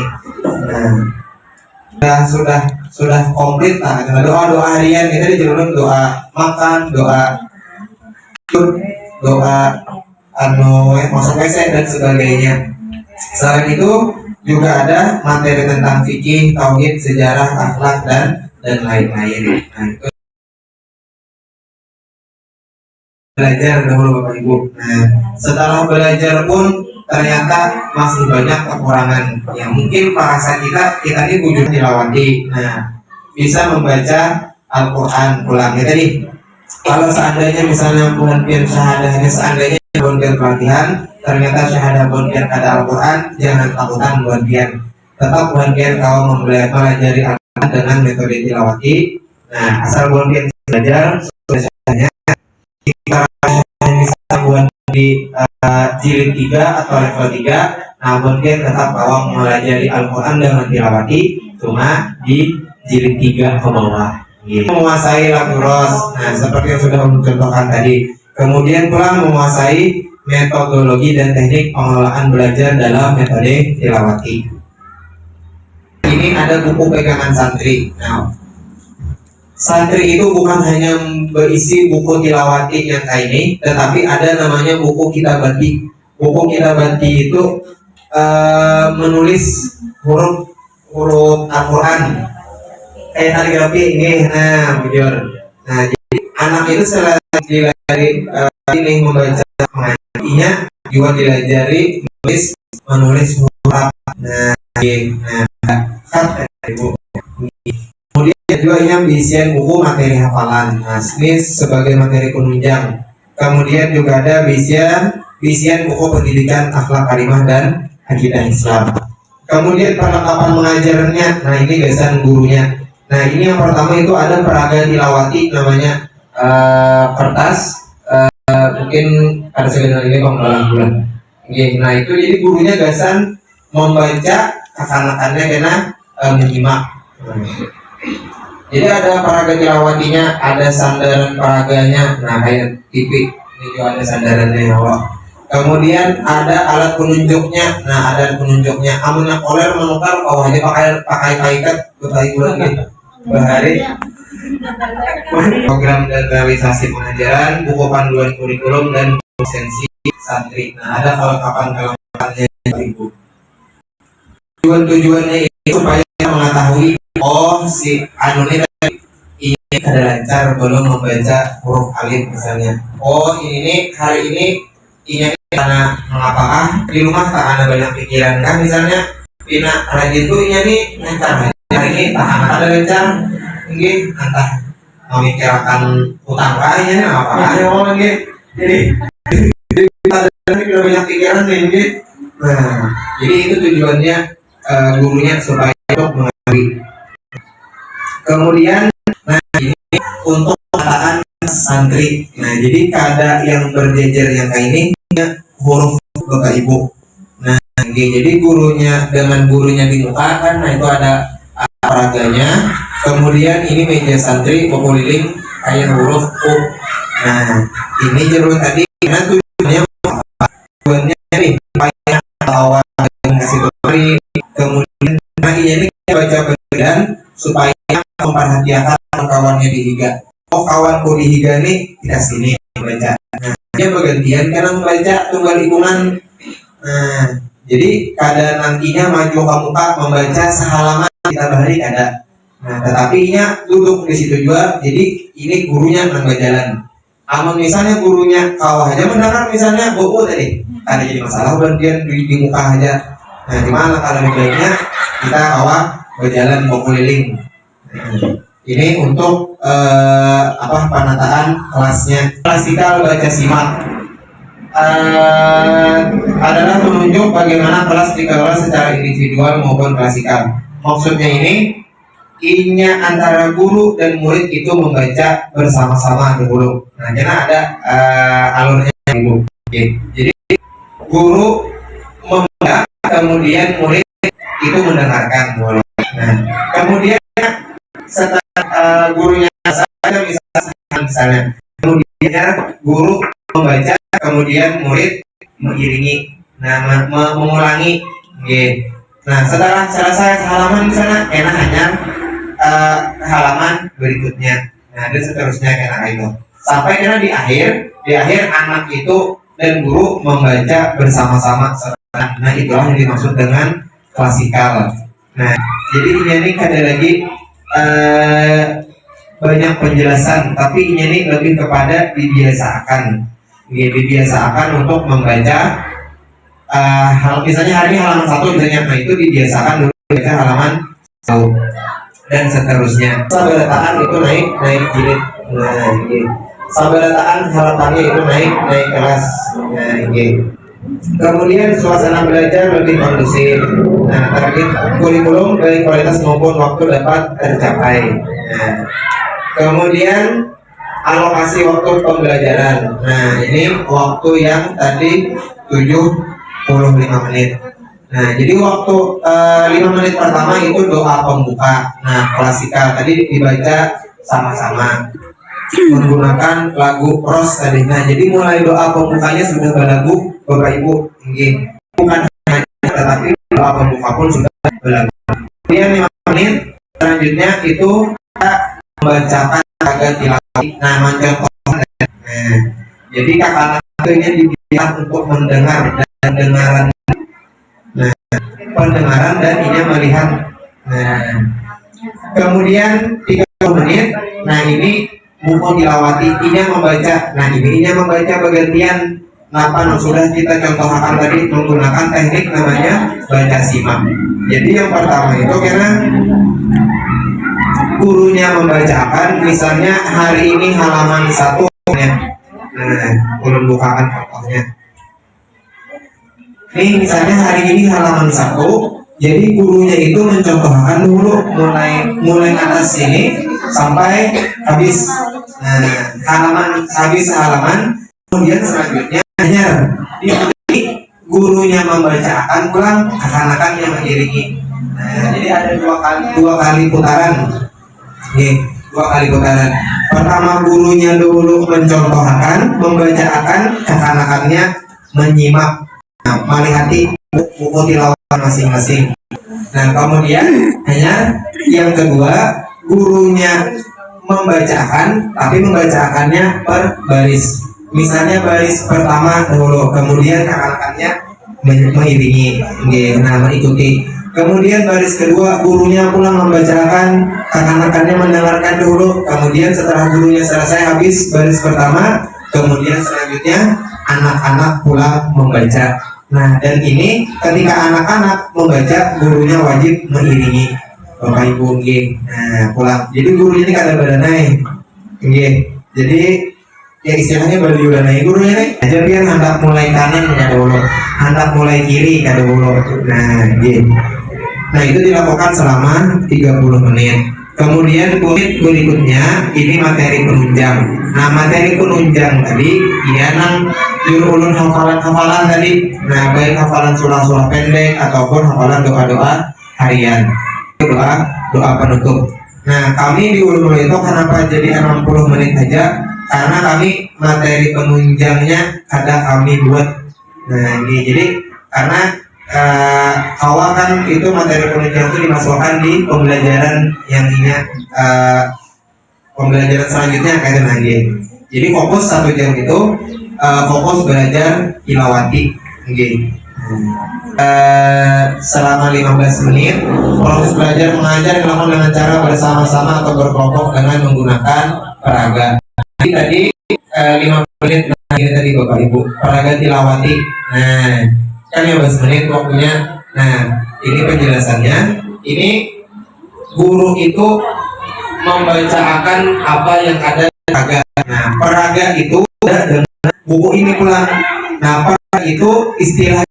Nah sudah komplit lah. Nah, doa harian itu dijadikan doa makan, doa masuk WC dan sebagainya. Selain itu juga ada materi tentang fikih, tauhid, sejarah, akhlak dan lain-lain. Nah, itu belajar dahulu Bapak Ibu. Nah, setelah belajar pun ternyata masih banyak kekurangan. Ya mungkin perasaan kita ini wujud tilawati. Nah, bisa membaca Al-Qur'an pulangnya tadi. Kalau seandainya misalnya bulan pian syahadahnya seandainya bulan pian pelatihan, ternyata syahadah bulan pian ada Al-Quran, jangan takutan bulan pian. Tetap bulan pian kalau mempelajari Al-Quran dengan metode tilawati. Nah asal bulan pian belajar syahadahnya, kita bisa buat di jilid 3 atau level 3. Nah bulan pian tetap kalau mempelajari Al-Quran dengan tilawati, cuma di jilid 3 ke bawah. Menguasai lagu ros, nah seperti yang sudah contohkan tadi. Kemudian pula menguasai metodologi dan teknik pengelolaan belajar dalam metode tilawati. Ini ada buku pegangan santri. Nah, santri itu bukan hanya berisi buku tilawati yang kayak ini, tetapi ada namanya buku kitabati. Buku kitabati itu menulis huruf Al-Quran. Kayak kaligrafi ini, nah video. Nah jadi anak itu selain dilajari ini membaca mengajinya, juga dilajari menulis huruf. Nah kemudian juga ini isian buku materi hafalan. Nah ini sebagai materi penunjang. Kemudian juga ada isian buku pendidikan akhlak karimah dan akidah Islam. Kemudian perlengkapan mengajarnya. Nah ini gasan gurunya. Nah ini yang pertama itu ada peraga tilawati namanya kertas, mungkin ada sebenarnya ini bulan. Nah itu jadi gurunya gasan membaca kekanakannya karena menyimak. Jadi ada peraga tilawatinya, ada sandaran peraganya, nah kayak TV ini juga ada sandarannya Allah. Kemudian ada alat penunjuknya, nah ada penunjuknya. Amunnya koler menukar, bawahnya pakai ikat bulan gitu. Bahari program dan realisasi pengajaran, buku panduan kurikulum dan sensi santri. Nah, ada kelengkapan-kelengkapannya Ibu. Tujuan-tujuannya ini supaya mengetahui, oh si anu ini ada lancar belum membaca huruf alif misalnya. Oh ini nih hari ini ini karena mengapa di rumah tak ada banyak pikiran kan misalnya. Pina rajin tuh ini nih lancar hari ini tak ada lancar mungkin entah memikirkan utang lainnya apa aja orang gitu. Jadi kita banyak pikiran nih. Nah, jadi itu tujuannya gurunya supaya untuk mengetahui. Kemudian, nah ini untuk penataan santri. Nah, jadi kada yang berjejer yang kayak ini huruf Bapak Ibu. Nah, jadi gurunya dengan gurunya di muka kan, nah itu ada paraganya. Kemudian ini meja santri mengeliling kayak huruf U. Nah, ini jeruk tadi karena tujuannya apa? Tujuannya nih supaya awal kasih tutori. Kemudian nah ini baca bagian supaya memperhatikan kawannya di higa. Oh kawanku di higa nih tidak sini baca. Nah dia bergantian karena membaca tunggal hitungan. Nah jadi kadang nantinya maju ke muka membaca sehalaman kita hari ada. Nah tetapi nya duduk di situ juga. Jadi ini gurunya nggak jalan. Amun misalnya gurunya kawah aja mendengar misalnya bobo tadi ada jadi masalah bergantian di muka aja. Nah gimana kalau baiknya kita kawah berjalan mau keliling. Ini untuk penataan kelasnya. Klasikal baca simak adalah menunjuk bagaimana kelas dikelola secara individual maupun klasikal. Maksudnya ini antara guru dan murid itu membaca bersama-sama dulu. Nah, karena ada alurnya dulu. Jadi guru membaca, kemudian murid itu mendengarkan. Nah, kemudian setelah gurunya saja misalnya, kemudian guru membaca, kemudian murid mengiringi, nah mengulangi. Nah, setelah selesai halaman misalnya, enak hanya halaman berikutnya. Nah, dan seterusnya karena itu. Sampai karena di akhir anak itu dan guru membaca bersama-sama. Nah, itulah yang dimaksud dengan klasikal. Nah, jadi ini ada lagi banyak penjelasan, tapi ini lebih kepada dibiasakan. Dibiasakan untuk membaca misalnya hari ini halaman 1 misalnya, nah itu dibiasakan dulu baca halaman 1 dan seterusnya. Sabarataan itu naik jilid. Nah, ini. Sabarataan harapannya itu naik kelas. Nah, ini. Kemudian suasana belajar lebih kondusif. Nah, target kurikulum baik kualitas maupun waktu dapat tercapai. Nah, kemudian alokasi waktu pembelajaran. Nah, ini waktu yang tadi 75 menit. Nah, jadi waktu 5 menit pertama itu doa pembuka. Nah, klasikal tadi dibaca sama-sama menggunakan lagu Ros tadi. Nah, jadi mulai doa pembukanya sudah berlagu Bapak Ibu. Bukan hanya tetapi doa pembuka pun sudah berlagu. Kemudian 5 menit selanjutnya itu kita membacakan agak tilawah. Nah, mencontohkan. Nah, jadi kakak ini dibiarkan untuk mendengar dan dengaran. Nah, pendengaran dan ini melihat. Nah, kemudian 30 menit. Nah, ini buku tilawati ini membaca. Nah, ini membaca bergantian. Nah, sudah kita contohkan tadi menggunakan teknik namanya baca simak. Jadi yang pertama itu karena gurunya membacakan, misalnya hari ini halaman 1 ya. Nah, ulun bukakan contohnya. Ini misalnya hari ini halaman 1, jadi gurunya itu mencontohkan dulu mulai atas sini sampai habis. Nah, habis halaman, kemudian selanjutnya hanya gurunya membacakan pulang, akan yang mengiringi. Nah, jadi ada dua kali putaran. Dua kali putaran. Pertama gurunya dulu mencontohkan, membacakan, kekanakannya menyimak. Nah, melihati buku tilawah masing-masing. Nah, kemudian hanya yang kedua gurunya membacakan, tapi membacakannya per baris. misalnya baris pertama dahulu, kemudian anak-anaknya mengiringi, nah mengikuti. Kemudian baris kedua gurunya pulang membacakan, anak-anaknya mendengarkan dulu. Kemudian setelah gurunya selesai habis baris pertama, kemudian selanjutnya anak-anak pulang membaca. Nah, dan ini ketika anak-anak membaca, gurunya wajib mengiringi. Bapak Ibu, nah pulang. Jadi gurunya ini kada badanai, jadi ya istilahnya baliudanai gurunya nih. Aja biar hendak mulai kanan kada dulu, hendak mulai kiri kada dulu. Nah, nah itu dilakukan selama 30 menit. Kemudian menit berikutnya ini materi penunjang. Nah, materi penunjang tadi ia nang ulun hafalan tadi. Nah, baik hafalan surah-surah pendek ataupun hafalan doa-doa harian, doa penutup. Nah, kami di ulun itu kenapa jadi 60 menit saja? Karena kami materi penunjangnya kada kami buat. Nah, ini jadi karena awal kan itu materi penunjang itu dimasukkan di pembelajaran yang pembelajaran selanjutnya kayak nanti. Jadi fokus 1 jam itu fokus belajar tilawati, selama 15 menit proses belajar mengajar dilakukan dengan cara bersama-sama atau berkelompok dengan menggunakan peraga. Jadi tadi 5 menit ini tadi Bapak Ibu peraga tilawati. Nah, kan 15 menit waktunya. Nah, ini penjelasannya. Ini guru itu membacakan apa yang ada di peraga. Nah, peraga itu dengan buku ini pula. Nah, peraga itu istilah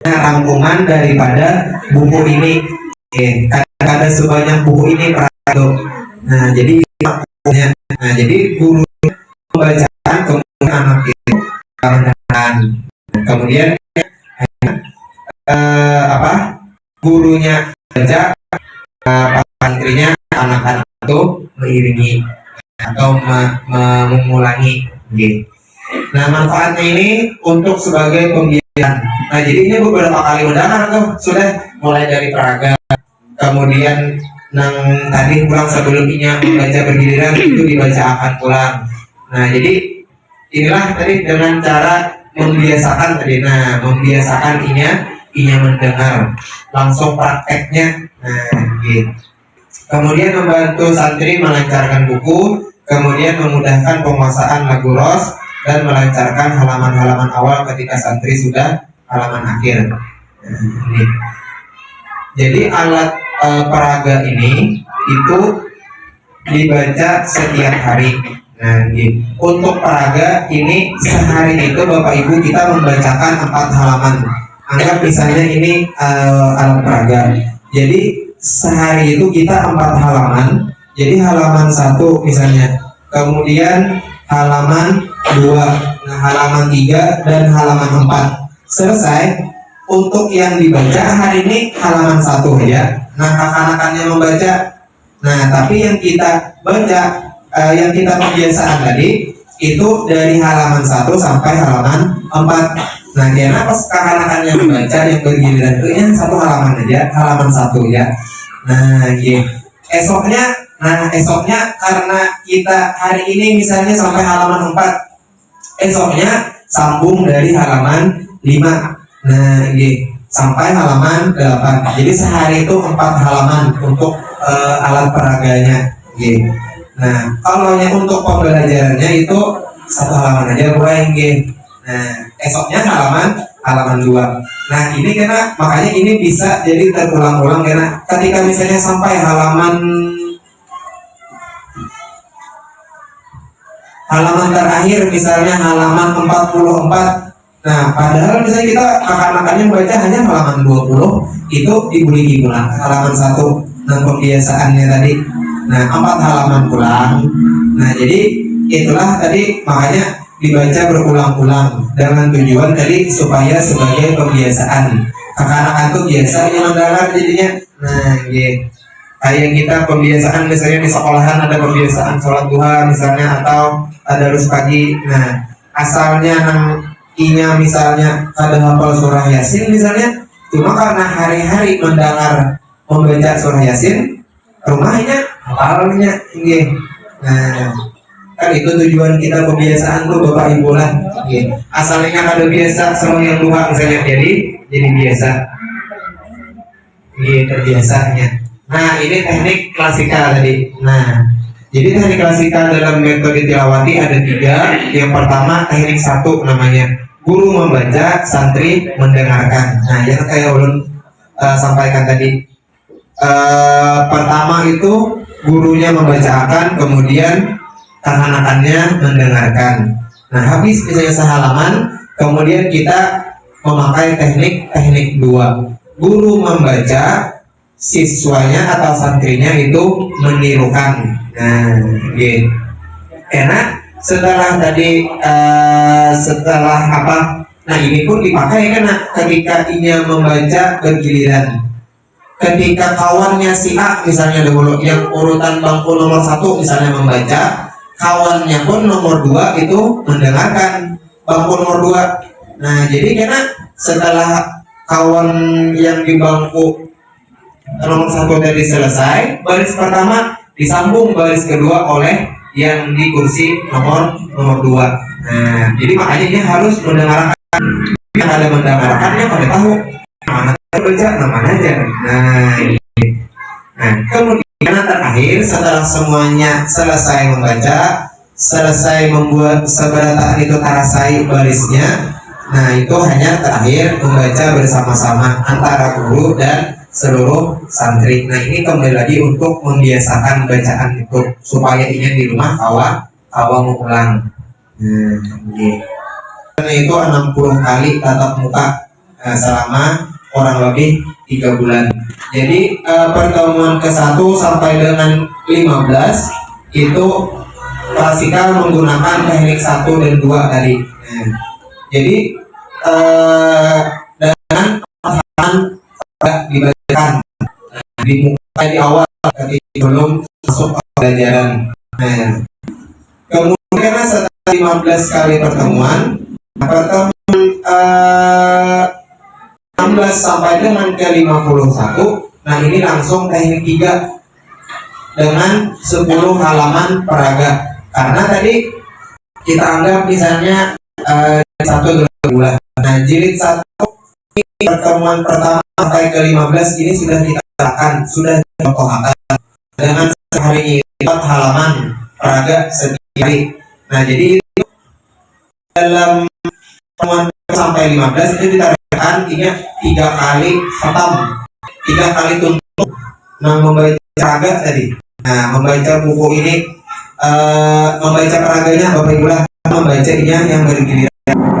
rangkuman daripada buku ini. Ada sebanyak buku ini peraga. Nah, jadi guru membacakan, kemudian anak itu mendengarkan. Kemudian gurunya baca, santrinya anak-anak itu mengiringi atau mengulangi. Nah, manfaatnya ini untuk sebagai pembiayaan. Nah, jadi ini beberapa kali undangan tuh sudah mulai dari peraga, kemudian nang tadi pulang sebelumnya membaca bergiliran itu dibacakan pulang. Nah, jadi inilah tadi dengan cara membiasakan tadi. Nah, membiasakan inya mendengar, langsung prakteknya. Nah, kemudian membantu santri melancarkan buku, kemudian memudahkan penguasaan lagu ros dan melancarkan halaman-halaman awal ketika santri sudah halaman akhir. Nah, jadi alat peraga ini itu dibaca setiap hari. Nah, untuk peraga ini sehari itu Bapak Ibu kita membacakan 4 halaman. Anggap misalnya ini alat peraga. Jadi sehari itu kita 4 halaman. Jadi halaman 1 misalnya, kemudian halaman 2, nah halaman 3 dan halaman 4. Selesai. Untuk yang dibaca hari ini halaman 1 aja. Nah, kakak-kakaknya membaca. Nah, tapi yang kita baca, yang kita kebiasaan tadi itu dari halaman 1 sampai halaman 4. Nah, karena pas kakak-kakaknya membaca yang bergiliran itu yang 1 halaman aja, halaman 1 ya. Nah, esoknya karena kita hari ini misalnya sampai halaman 4, esoknya sambung dari halaman 5. Nah, sampai halaman 8. Jadi sehari itu 4 halaman untuk alat peraganya. Nah, kalau untuk pembelajarannya itu 1 halaman aja mulai. Nah, esoknya halaman 2. Nah, ini karena makanya ini bisa jadi terulang-ulang karena ketika misalnya sampai halaman terakhir misalnya halaman 44. Nah, padahal misalnya kita akan-akannya membaca hanya halaman 20, itu dibully pulang halaman 1 dan pembiasaannya tadi. Nah, 4 halaman pulang. Nah, jadi itulah tadi makanya dibaca berulang-ulang dengan tujuan tadi supaya sebagai pembiasaan. Anak-anak itu biasa mendengar jadinya. Nah, kayak kita pembiasaan misalnya di sekolahan ada pembiasaan sholat duha misalnya atau ada harus pagi. Nah, asalnya inya misalnya ada hafal surah Yasin misalnya, cuma karena hari-hari mendengar membaca surah Yasin, rumahnya hafalnya. Nah, Kan itu tujuan kita kebiasaan tuh Bapak Ibu lah. Gitu. Asalnya ada biasa sama yang dua misalnya jadi biasa. Gitu terbiasanya. Nah ini teknik klasikal tadi. Nah jadi teknik klasikal dalam metode tilawati ada 3. Yang pertama teknik 1 namanya guru membaca, santri mendengarkan. Nah yang kayak ulun sampaikan tadi. Pertama itu gurunya membacakan, kemudian kekanakannya mendengarkan. Nah habis misalnya sehalaman, kemudian kita memakai teknik 2. Guru membaca, siswanya atau santrinya itu menirukan. Nah, gitu. Karena setelah tadi setelah apa? Nah ini pun dipakai karena ketika inya membaca bergiliran. Ketika kawannya si A misalnya dahulu yang urutan bangku nomor 1 misalnya membaca, kawannya pun nomor 2 itu mendengarkan bangku nomor 2. Nah jadi karena setelah kawan yang di bangku nomor 1 tadi selesai, baris pertama disambung baris kedua oleh yang di kursi nomor 2. Nah jadi makanya dia harus mendengarkan. Yang ada mendengarkannya pada tahu mana baca mana aja. Nah kemudian terakhir setelah semuanya selesai membaca, selesai membuat seberataan itu terasai barisnya. Nah itu hanya terakhir membaca bersama-sama antara guru dan seluruh santri. Nah ini kembali lagi untuk membiasakan bacaan itu supaya ini di rumah kawa mengulang. Gitu. Karena itu 60 kali tatap muka selama kurang lebih 3 bulan. Jadi pertemuan ke-1 sampai dengan 15 itu klasikal menggunakan teknik 1 dan 2 tadi. Jadi dengan pertahanan dibacakan dimulai di awal ketika belum masuk ke pelajaran. Kemudian setelah 15 kali pertemuan 16 sampai dengan ke 51. Nah ini langsung teknik 3 dengan 10 halaman peraga. Karena tadi kita anggap misalnya 1 bulan. Nah jilid 1 pertemuan pertama sampai ke 15 ini sudah kita katakan, sudah dicontohkan dengan sehari 4 halaman peraga setiap hari. Nah jadi itu dalam pertemuan sampai 15 itu ditaruhkan 3 kali khatam, 3 kali tuntut. Nah membaca peraga tadi. Nah membaca buku ini, membaca peraganya Bapak Ibu lah, membacanya yang bergiliran.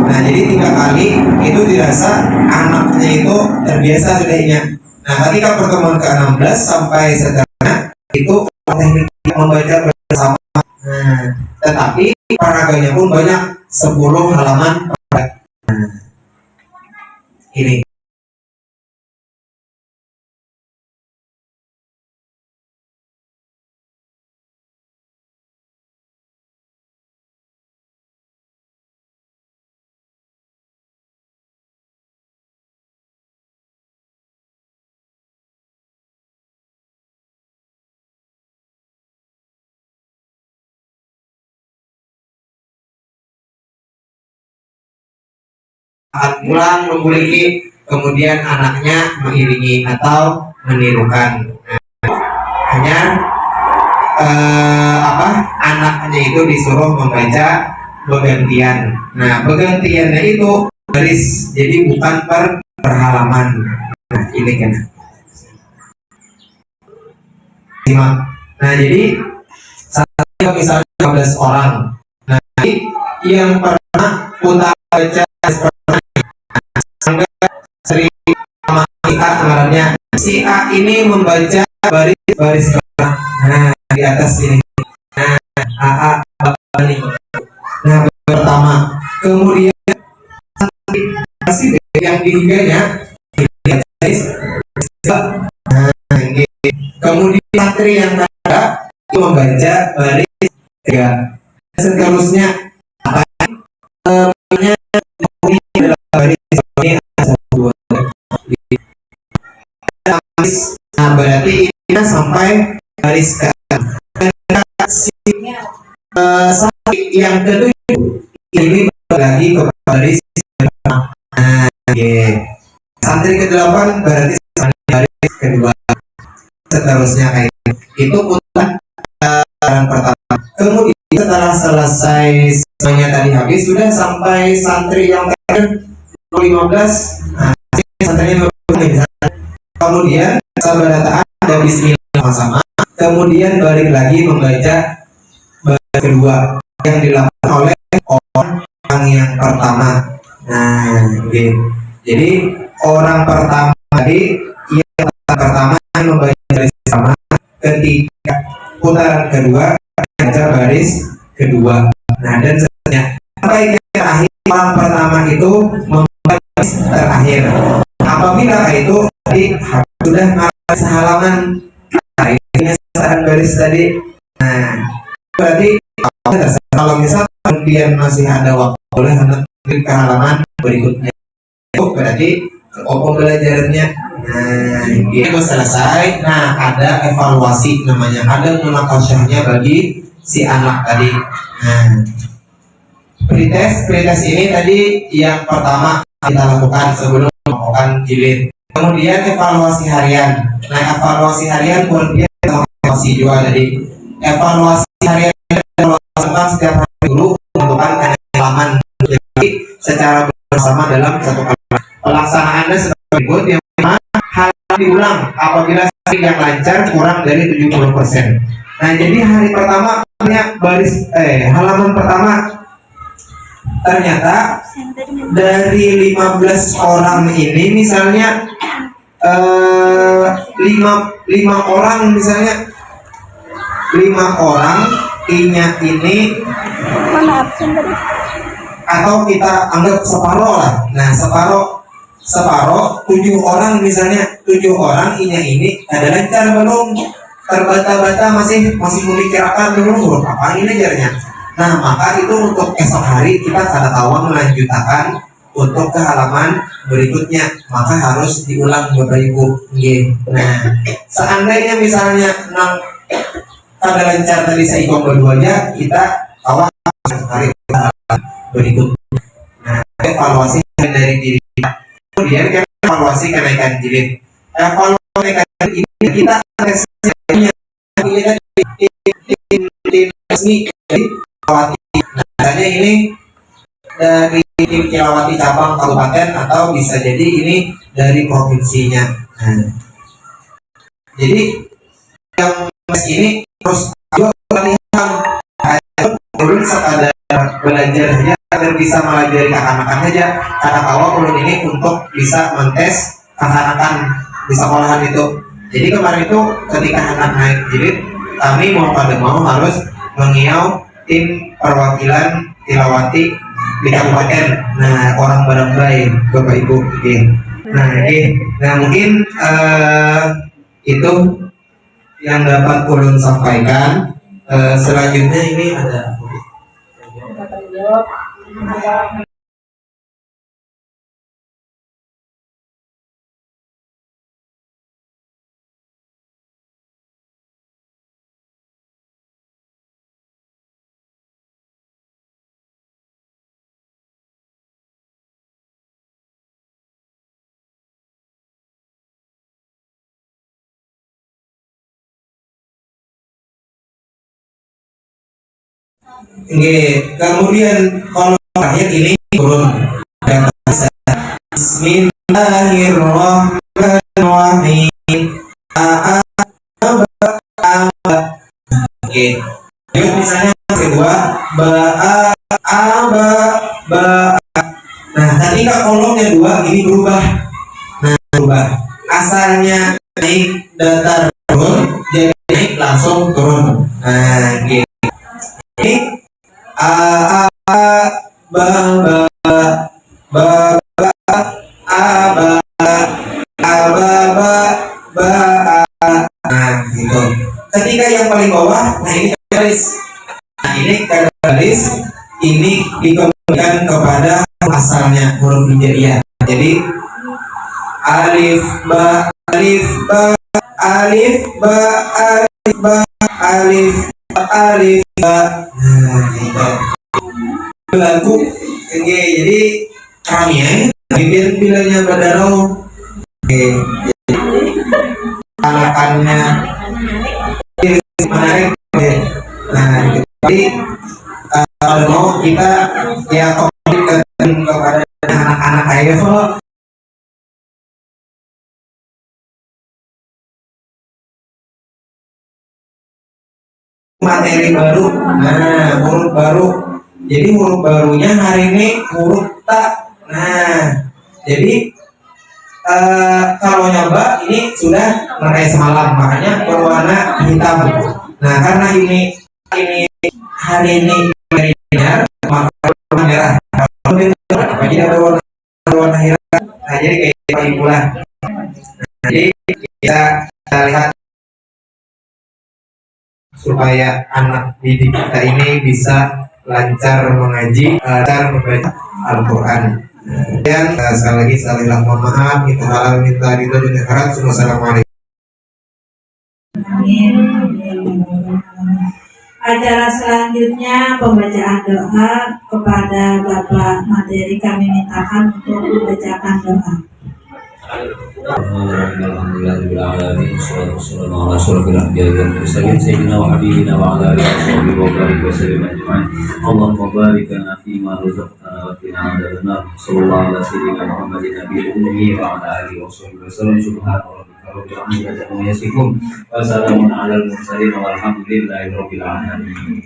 Nah jadi 3 kali itu dirasa anaknya itu terbiasa sudahnya. Nah ketika pertemuan ke-16 sampai seterusnya itu teknik membaca bersama. Nah, tetapi paraganya pun banyak 10 halaman. Nah, ini. Pulang memiliki, kemudian anaknya mengiringi atau menirukan. Hanya anaknya itu disuruh membaca bergantian. Nah bergantiannya itu baris, jadi bukan per halaman. Nah ini kan. Nah jadi satu misalnya 15 orang. Nah yang pernah utama baca Sri sama si A sebenarnya si A ini membaca baris nah di atas ini. Nah A ini. Nah pertama, kemudian si B yang ketiganya kemudian santri yang kedua itu membaca baris 3. Seterusnya baris ini nah berarti kita sampai baris ke yang ketujuh ini lagi kepada baris santri ke-8 berarti baris kedua, seterusnya kayak itu urutan yang pertama. Kemudian setelah selesai semuanya tadi habis, sudah sampai santri yang terakhir 15. Nah, santrinya kemudian sabarataan ada bismillah sama-sama, kemudian balik lagi membaca baris kedua yang dilakukan oleh orang yang pertama. Nah, jadi orang pertama tadi yang pertama membaca baris pertama, ketika putaran kedua baca baris kedua. Nah, dan seterusnya sampai yang terakhir orang pertama itu membaca baris terakhir. Apabila itu tadi sudah ngawas halaman baris tadi, nah berarti kalau misal kemudian masih ada waktu, boleh ke halaman berikutnya. Itu berarti pembelajarannya. Nah, itu selesai. Nah, ada evaluasi namanya, ada munakasyahnya bagi si anak tadi. Nah, pretest ini tadi yang pertama kita lakukan sebelum melakukan jilid. Kemudian evaluasi harian. Nah, evaluasi harian kemudian evaluasi juga tadi. Evaluasi harian dilakukan setiap hari dulu menentukan halaman secara bersama dalam satu halaman. Pelaksanaannya sebagai berikut. Yang pertama, halaman diulang apabila yang lancar kurang dari 70%. Nah, jadi hari pertama halaman pertama ternyata dari 15 orang ini misalnya 5 orang misalnya 5 orang I-nya ini atau kita anggap separuh lah. Nah, separuh 7 orang misalnya, 7 orang I-nya ini ada lancar belum, terbata-bata masih memikirkan dulu huruf apa ini ajarnya. Nah, maka itu untuk esok hari kita kada tahu melanjutkan untuk ke halaman berikutnya, maka harus diulang Bapak Ibu. Nah, seandainya misalnya kada lancar tadi saya ikut berdua aja, kita awal hari berikut. Nah, evaluasi dari diri kita. Kemudian kita evaluasi kenaikan jilid. Evaluasi kenaikan jilid ini kita tesnya tim resmi dari Kilawati. Nah, misalnya ini dari tim Kilawati cabang kabupaten atau bisa jadi ini dari provinsinya. Nah, jadi yang ini terus juga pelatihan belum sekadar belajar saja agar bisa melajari kakak-kakak saja, karena awal belum ini untuk bisa mentes kakak-kakak di sekolahan itu. Jadi kemarin itu ketika anak naik jilid, kami mau pada mau harus mengiau tim perwakilan Kilawati di kabupaten. Nah, orang Barangbai Bapak Ibu. Nah, mungkin itu yang dapat ulun sampaikan. Selanjutnya ini ada kemudian kalau terakhir ini turun dan Bismillahirrahmanirrahim. Yuk misalnya kedua ba. Nah, tadi kak kolomnya 2 ini berubah. Nah, berubah. Asalnya naik datar turun, jadi naik langsung turun. Nah, gitu. Ini nah gitu. Ketika yang paling bawah, nah ini garis. Nah, ini garis ini dikembalikan kepada asalnya huruf hijaiyah. Jadi alif ba alif ba alif ba alif ba alif alif ba. Nah, gitu. Lagu oke, jadi kami ya bikin bilanya badaro. Oke, anakannya menarik. Oke. Nah, gitu. Jadi kalau mau kita ya komunikasikan kepada anak-anak kayak kalau materi baru, nah huruf baru. Jadi huruf barunya hari ini huruf ta. Nah, jadi kalau nyoba ini sudah pakai semalam, makanya berwarna hitam. Nah, karena ini hari ini merah, maka warna merah. Kalau apa jadi ada warna merah. Nah, jadi kayak pagi bulan. Nah, jadi kita lihat supaya anak didik kita ini bisa lancar mengaji, lancar membaca Al-Quran. Dan sekali lagi saya mohon maaf, kita halal minta ridho dan akhirat. Wassalamualaikum. Amin. Acara selanjutnya pembacaan doa kepada Bapak materi kami mintakan untuk membacakan doa. Alhamdulillahirrahmanirrahim. Wassalatu wassalamu ala asyrofil anbiya'i wal mursalin sayyidina wa habibina wa ala alihi washabihi wa barik wa sallim ajma'in. Allahumma barik lana fima razaqtana wa qina adzabannar. Sallallahu ala sayyidina Muhammadin nabiyil ummi wa ala alihi washabihi wasallam. Subhana rabbika rabbil izzati amma yasifun wa salamun alal mursalin walhamdulillahi rabbil alamin.